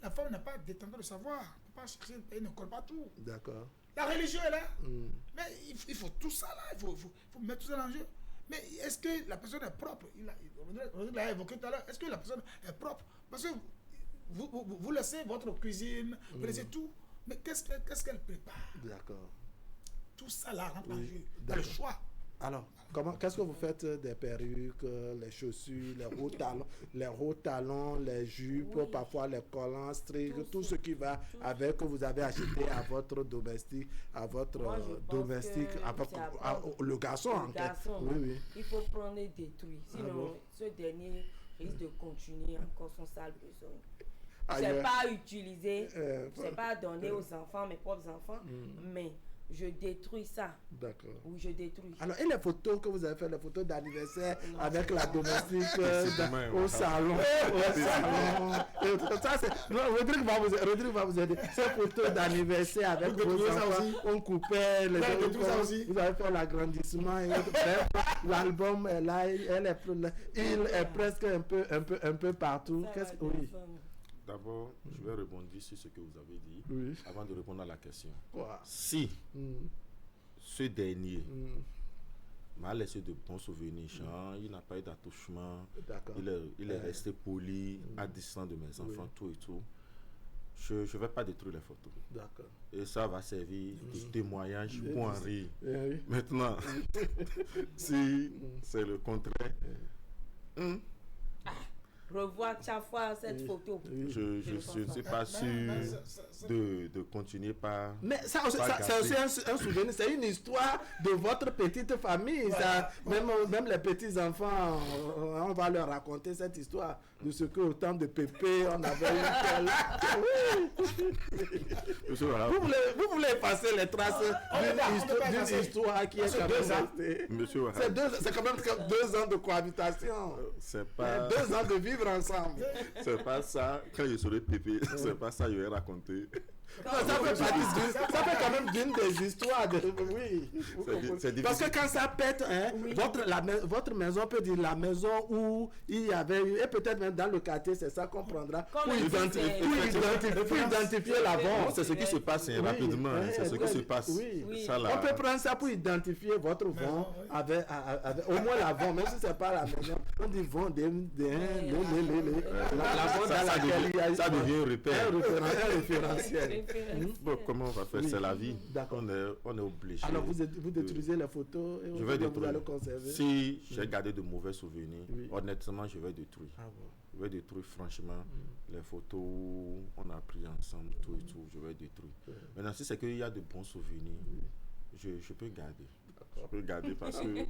La femme n'a pas détenteur de savoir, elle ne peut pas chercher, elle ne colle pas tout. D'accord. La religion est là, mais il faut tout ça là, il faut mettre tout ça en jeu. Mais est-ce que la personne est propre? Rodrigue l'a évoqué tout à l'heure, est-ce que la personne est propre? Parce que vous laissez votre cuisine, vous laissez tout. Mais qu'est-ce qu'elle prépare? D'accord. tout ça là rentre en jeu dans le choix. Alors, qu'est-ce que vous faites des perruques, les chaussures, les hauts talons, les jupes, parfois les collants, strings, tout ce qui va avec que vous avez acheté à votre domestique, le garçon. Oui. Il faut prendre et détruire, sinon ce dernier risque de continuer encore son sale besoin. C'est pas utilisé, c'est pas donné aux enfants, mes propres enfants, mais je détruis ça. D'accord. Oui, je détruis. Alors, et les photos que vous avez fait, les photos d'anniversaire avec la domestique au salon, Rodrigue va vous aider. Ces photos d'anniversaire avec vos enfants, on coupait les autres, vous avez fait l'agrandissement et l'album est là, il est presque un peu partout. Qu'est-ce que oui? D'abord, je vais rebondir sur ce que vous avez dit avant de répondre à la question. Quoi? Si ce dernier m'a laissé de bons souvenirs, il n'a pas eu d'attouchement, il est resté poli, à distance de mes enfants, tout et tout, je ne vais pas détruire les photos. D'accord. Et ça va servir de témoignage pour en rire. Maintenant, si c'est le contraire, revoir chaque fois cette photo. Je ne suis pas sûr de continuer par... Mais ça c'est aussi un souvenir, c'est une histoire de votre petite famille. Ça, même les petits-enfants, on va leur raconter cette histoire de ce que au temps de Pépé, on avait eu Vous voulez effacer les traces d'une histoire qui est quand même restée. C'est quand même 2 ans de cohabitation. C'est pas... 2 ans de vivre ensemble. C'est pas ça. Quand je serai Pépé, c'est pas ça que je vais raconter. Non, ça fait quand même d'une des histoires c'est parce que quand ça pète, votre maison peut dire la maison où il y avait eu, et peut-être même dans le quartier, c'est ça qu'on prendra pour identifier l'avant. C'est ce qui se passe rapidement. C'est ce qui se passe. On peut prendre ça pour identifier votre vent avec au moins l'avant, même si c'est pas la maison. On dit vent l'avant dans laquelle il y a. Ça devient un référentiel. Bon, comment on va faire? C'est la vie. On est obligé. Alors vous détruisez les photos et je vais vous allez conserver. Si j'ai gardé de mauvais souvenirs, honnêtement, je vais détruire. Je vais détruire franchement les photos où on a pris ensemble, tout et tout. Je vais détruire. Maintenant, si c'est qu'il y a de bons souvenirs, je peux garder. Je peux garder parce qu'il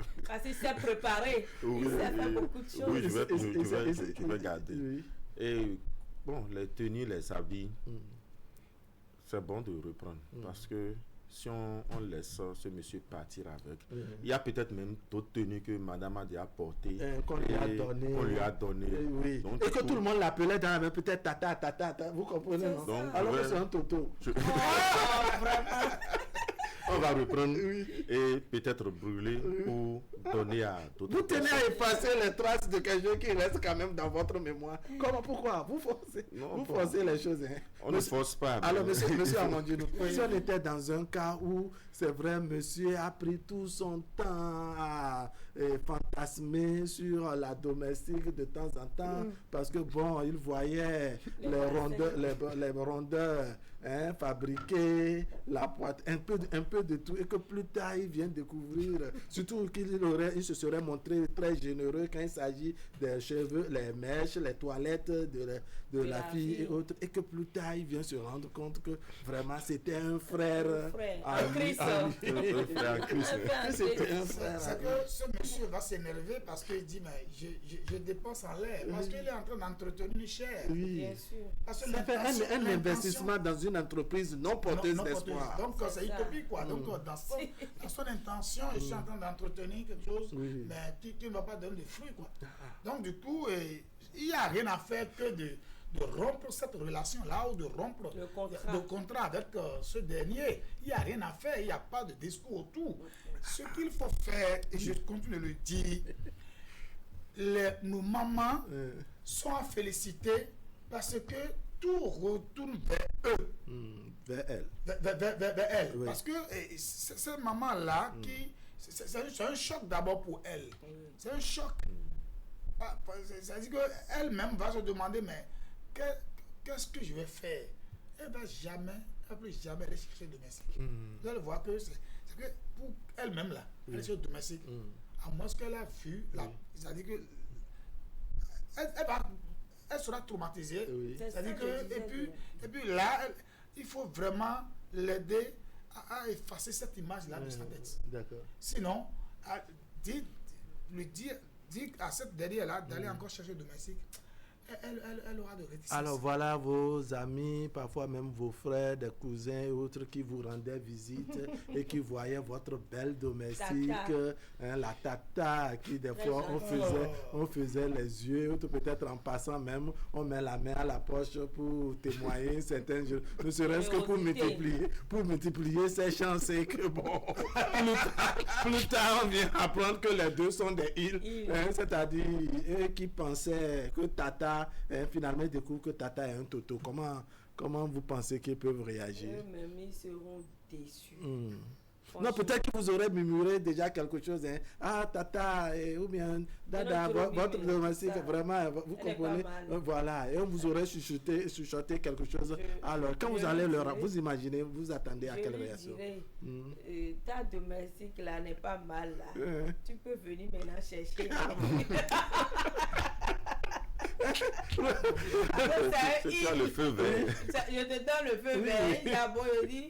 s'est préparé. Il s'est fait beaucoup de choses. Oui, je vais garder. Et bon, les tenues, les habits, c'est bon de reprendre parce que si on laisse ce monsieur partir avec, il y a peut-être même d'autres tenues que madame a déjà portées, qu'on lui a donné. Donc, et que tout le monde l'appelait dans la main, peut-être tata, vous comprenez, non? Donc, alors que c'est un toto. On va reprendre et peut-être brûler ou donner à d'autres. Vous tenez à effacer les traces de quelque chose qui reste quand même dans votre mémoire. Comment, pourquoi? Vous forcez les choses. On ne force pas. Alors, monsieur Amandino, si on était dans un cas où, c'est vrai, monsieur a pris tout son temps à fantasmer sur la domestique de temps en temps, parce que bon, il voyait les rondeurs fabriquer la pointe, un peu de tout, et que plus tard il vient découvrir, surtout il se serait montré très généreux quand il s'agit des cheveux, les mèches, les toilettes de la fille et autres, et que plus tard il vient se rendre compte que vraiment c'était un frère en Christ. C'était un frère. C'est que ce monsieur va s'énerver parce qu'il dit mais je dépense en l'air, parce qu'il est en train d'entretenir cher. Bien sûr. Parce que ça fait un investissement dans une entreprise non porteuse d'espoir. Donc c'est utopique quoi. Donc dans son intention, je suis en train d'entretenir quelque chose, mais qui ne va pas donner de fruits quoi. Donc du coup, il n'y a rien à faire que de rompre cette relation-là ou de rompre le contrat avec ce dernier. Il n'y a rien à faire, il n'y a pas de discours autour. Ce qu'il faut faire, et je continue de le dire, nos mamans sont à féliciter parce que tout retourne vers eux. Vers elles. Vers elles. Oui. Parce que cette maman-là, c'est un choc d'abord pour elle. C'est un choc. C'est-à-dire qu'elle-même va se demander, mais qu'est-ce que je vais faire? Elle ne va jamais aller chercher domestique. Vous allez voir que C'est que pour elle-même, là, elle est domestique, à moins qu'elle a vu, c'est-à-dire que elle sera traumatisée. C'est-à-dire que, et puis là, il faut vraiment l'aider à effacer cette image-là de sa tête. D'accord. Sinon, lui dire à cette dernière-là d'aller encore chercher domestique, elle aura de réticence. Alors voilà vos amis, parfois même vos frères, des cousins et autres qui vous rendaient visite et qui voyaient votre belle domestique, la tata, qui des fois on faisait les yeux, peut-être en passant même, on met la main à la poche pour témoigner certains jeux, ne serait-ce que pour multiplier ces chances et que bon, plus tard on vient apprendre que les deux sont des îles, c'est-à-dire eux qui pensaient que tata finalement ils découvrent que tata est un toto. Comment vous pensez qu'ils peuvent réagir? Eux-mêmes, ils seront déçus. Non, peut-être que vous aurez murmuré déjà quelque chose. Ah, tata, ou bien dada, votre domestique, vraiment, vous comprenez? Voilà, et on vous aurait chuchoté quelque chose. Alors, quand vous allez vous imaginez, vous attendez à quelle réaction? Ta domestique là n'est pas mal là. Tu peux venir maintenant chercher. Tu as le feu vert. Je te donne le feu vert. Il a beau dire,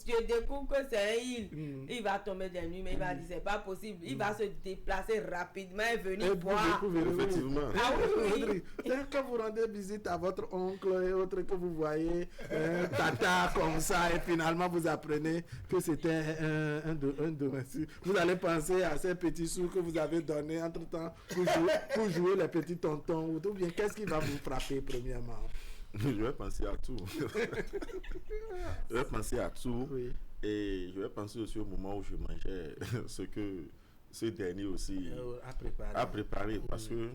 je découvre que c'est un île. Il va tomber des nuits, mais il va dire c'est pas possible. Il va se déplacer rapidement et venir voir. Effectivement. Ah oui. Quand vous rendez visite à votre oncle et autres que vous voyez tata comme ça et finalement vous apprenez que c'était un domestique, vous allez penser à ces petits sous que vous avez donnés entre temps pour jouer les petits tontons ou bien qu'est-ce qui va vous frapper premièrement? Je vais penser à tout. Je vais penser à tout. Oui. Et je vais penser aussi au moment où je mangeais ce que ce dernier aussi a préparé. Parce que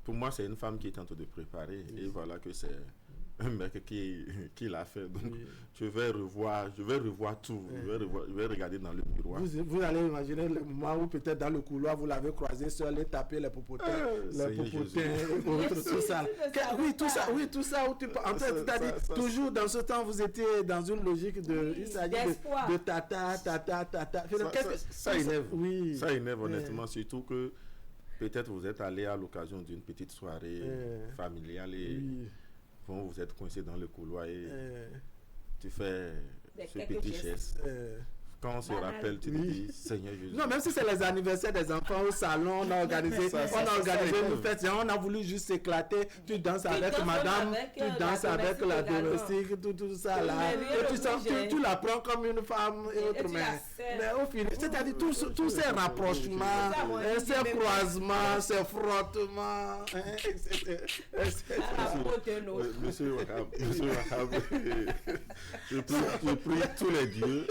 pour moi, c'est une femme qui est en train de préparer. Et voilà que c'est un mec qui l'a fait. Donc, je vais revoir tout. Je vais regarder dans le miroir. Vous allez imaginer le moment où peut-être dans le couloir, vous l'avez croisé seul et tapé les popotins. Tout ça. Oui, tout ça. Où en fait, c'est-à-dire, toujours dans ce temps, vous étiez dans une logique de... Il s'agit de tata. Ça énerve. Oui. Ça énerve honnêtement, surtout que peut-être vous êtes allé à l'occasion d'une petite soirée familiale et... Bon, vous êtes coincé dans le couloir et tu fais ce petit geste. Quand on se rappelle, tu te dis, Seigneur Jésus. Non, même si c'est les anniversaires des enfants au salon, on a organisé une fête, on a voulu juste s'éclater. Tu danses avec madame, tu danses avec la domestique, tout ça là. Et tu la prends comme une femme et autre. Mais au final, c'est-à-dire tous ces rapprochements, ces croisements, ces frottements. Monsieur Wahab, je prie tous les dieux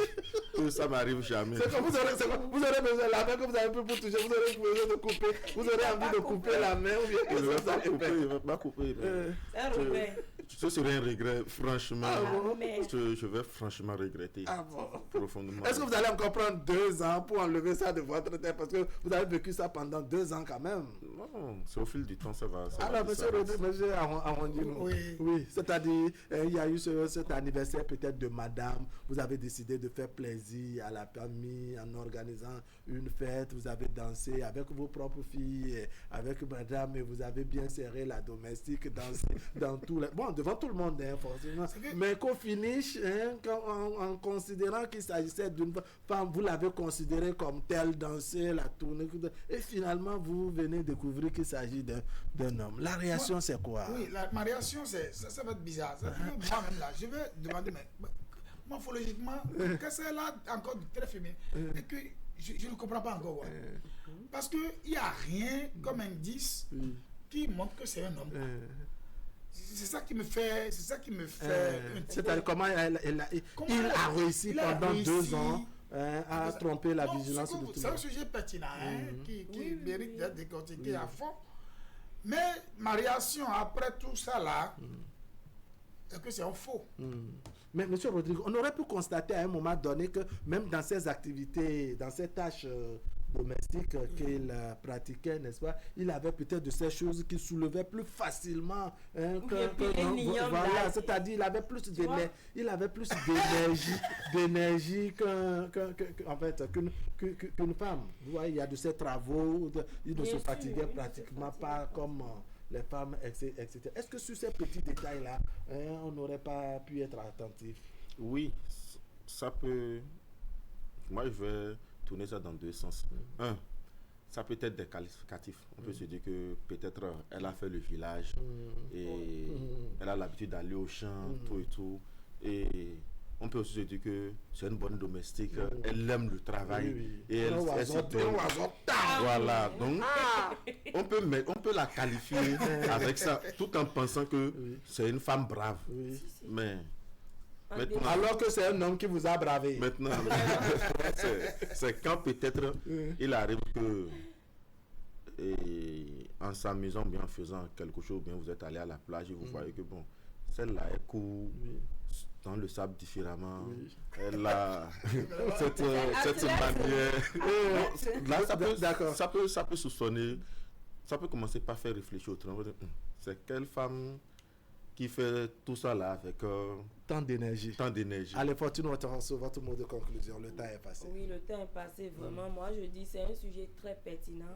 que ça m'arrive jamais. C'est comme vous aurez besoin de la main que vous avez pu pour toucher, vous aurez besoin de couper, vous aurez envie de couper la main ou bien il ne va pas couper. Ce serait un regret, franchement. Je vais franchement regretter profondément. Est-ce que vous allez encore prendre 2 ans pour enlever ça de votre tête? Parce que vous avez vécu ça pendant 2 ans quand même. Non, c'est au fil du temps, ça va. Alors, monsieur Arrondino, oui, c'est-à-dire, il y a eu cet anniversaire peut-être de madame, vous avez décidé de faire plaisir à la famille en organisant une fête, vous avez dansé avec vos propres filles, avec madame, et vous avez bien serré la domestique, dansé dans tout les... Bon, devant tout le monde, forcément. Mais qu'au finish, en considérant qu'il s'agissait d'une femme, vous l'avez considérée comme telle, danser, la tournée, et finalement, vous venez découvrir qu'il s'agit d'un homme. La réaction, c'est quoi? Oui, ma réaction, ça va être bizarre. Moi-même, là, je vais demander, mais morphologiquement, qu'est-ce qu'elle a encore de très féminin? Et que je ne comprends pas encore. Parce qu'il n'y a rien comme indice qui montre que c'est un homme. C'est ça qui me fait... C'est-à-dire comment il a réussi pendant 2 ans à tromper la vigilance de tout le monde. C'est un sujet pertinent qui mérite d'être décortiqué à fond. Mais ma réaction après tout ça là, c'est que c'est un faux. Mais M. Rodrigue, on aurait pu constater à un moment donné que même dans ces activités, dans ces tâches domestique qu'il pratiquait, n'est-ce pas? Il avait peut-être de ces choses qui soulevaient plus facilement voilà, c'est-à-dire il avait plus d'énergie qu'une femme. Vous voyez, il y a de ces travaux, il ne se fatiguait pratiquement pas comme les femmes, etc. Est-ce que sur ces petits détails-là, on n'aurait pas pu être attentif? Oui, ça peut... Moi, je vais tourner ça dans deux sens. Un, ça peut être des qualificatifs. On peut se dire que peut-être elle a fait le village et elle a l'habitude d'aller au champ, tout et tout. Et on peut aussi se dire que c'est une bonne domestique, elle aime le travail et elle se donne. Voilà, donc on peut la qualifier avec ça, tout en pensant que c'est une femme brave. Mais maintenant, alors que c'est un homme qui vous a bravé. Maintenant, c'est quand peut-être il arrive que en s'amusant bien, en faisant quelque chose, bien vous êtes allé à la plage et vous voyez que bon, celle-là elle court dans le sable différemment. Elle a cette manière. Là, ça peut soupçonner, ça peut commencer par faire réfléchir autrement. C'est quelle femme qui fait tout ça là avec tant d'énergie. Allez, Fortune, votre mot de conclusion. Le temps est passé. Oui, le temps est passé. Vraiment, moi je dis c'est un sujet très pertinent.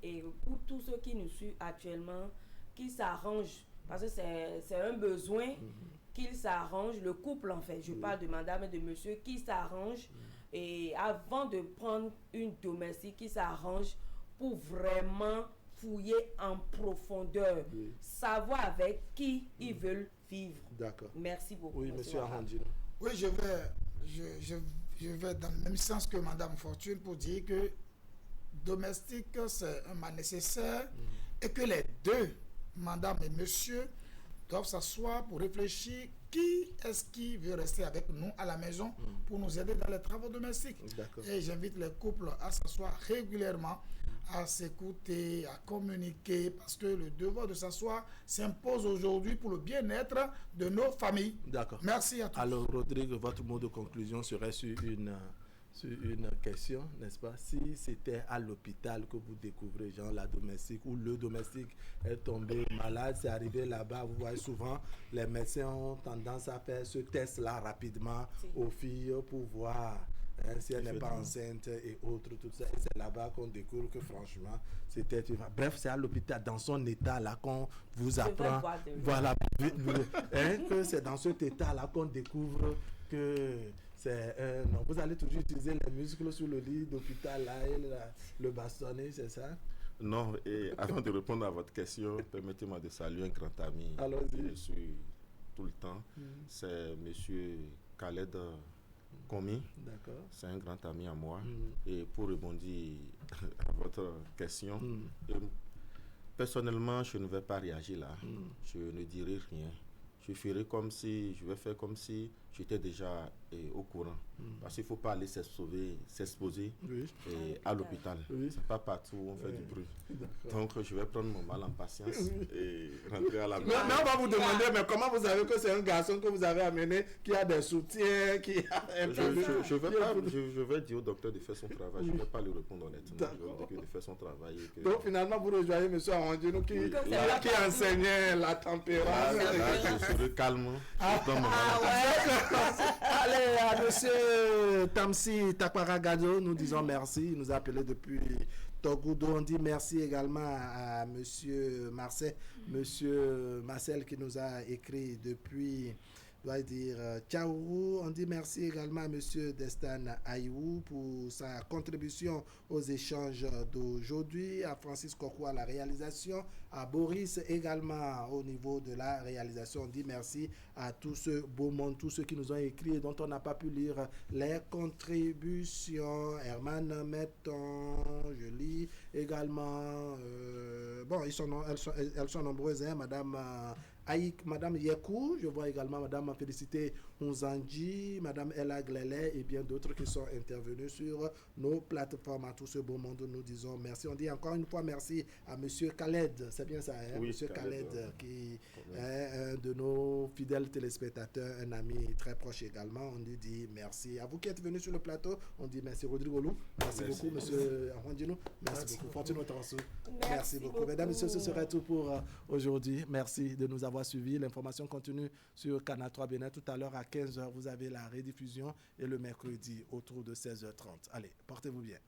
Et pour tous ceux qui nous suivent actuellement, qui s'arrangent, parce que c'est un besoin, qu'ils s'arrangent, le couple en fait, je parle de madame et de monsieur, qui s'arrangent, et avant de prendre une domestique, qui s'arrange pour vraiment fouiller en profondeur, savoir avec qui ils veulent vivre. D'accord. Merci beaucoup. Oui, monsieur Arandino. Oui, je vais dans le même sens que madame Fortune pour dire que domestique, c'est un mal nécessaire et que les deux, madame et monsieur, doivent s'asseoir pour réfléchir qui est-ce qui veut rester avec nous à la maison pour nous aider dans les travaux domestiques. Et j'invite les couples à s'asseoir régulièrement, à s'écouter, à communiquer, parce que le devoir de s'asseoir s'impose aujourd'hui pour le bien-être de nos familles. D'accord. Merci à tous. Alors, Rodrigue, votre mot de conclusion serait sur une question, n'est-ce pas? Si c'était à l'hôpital que vous découvrez, genre la domestique ou le domestique est tombé malade, c'est arrivé là-bas, vous voyez souvent, les médecins ont tendance à faire ce test-là rapidement aux filles pour voir si elle n'est pas enceinte et autres, tout ça. Et c'est là-bas qu'on découvre que franchement, c'était... Bref, c'est à l'hôpital, dans son état-là, qu'on vous apprend... Voilà, que c'est dans cet état-là qu'on découvre que... non, vous allez toujours utiliser les muscles sur le lit d'hôpital, là, et le bastonner, c'est ça? Non, et avant de répondre à votre question, permettez-moi de saluer un grand ami. Allons-y. Je suis tout le temps. C'est monsieur Khaled Komi. D'accord. C'est un grand ami à moi. Et pour rebondir à votre question, personnellement, je ne vais pas réagir là. Je ne dirai rien. Je vais faire comme si j'étais déjà au courant. Parce qu'il ne faut pas aller s'exposer à l'hôpital. C'est pas partout où on fait du bruit. Donc je vais prendre mon mal en patience et rentrer à la maison. Mais on va vous demander, mais comment vous savez que c'est un garçon que vous avez amené, qui a des soutiens, qui a un peu... Je vais dire au docteur de faire son travail. Je ne vais pas lui répondre honnêtement. Je vais dire de faire son travail. Donc finalement, vous rejoignez M. Arandino qui enseignait la tempérance. Je serai calme. Allez, à monsieur Tamsi Takwaragado, nous disons merci. Il nous a appelé depuis Togoudou. On dit merci également à monsieur Marcel qui nous a écrit depuis, doit dire, Tchaourou. On dit merci également à monsieur Destan Aïou pour sa contribution aux échanges d'aujourd'hui, à Francis Kokou à la réalisation, à Boris également au niveau de la réalisation. On dit merci à tout ce beau monde, tous ceux qui nous ont écrit et dont on n'a pas pu lire les contributions. Herman Metton, je lis également, bon, elles sont nombreuses, hein, Madame Aïk, Madame Yekou, je vois également Madame Félicité Onzanji, Madame Ella Glele et bien d'autres qui sont intervenus sur nos plateformes. À tout ce beau monde, nous disons merci. On dit encore une fois merci à Monsieur Khaled, c'est bien ça, hein? Oui, Monsieur Khaled, qui est un de nos fidèles téléspectateurs, un ami très proche également. On lui dit merci. À vous qui êtes venus sur le plateau, on dit merci. Rodrigo Lou, merci beaucoup. Monsieur Arwandino, merci beaucoup. Fortuno Tansu, merci beaucoup. Mesdames et messieurs, ce serait tout pour aujourd'hui. Merci de nous avoir suivis. L'information continue sur Canal 3 Bénin. Tout à l'heure à 15h, vous avez la rediffusion et le mercredi autour de 16h30. Allez, portez-vous bien.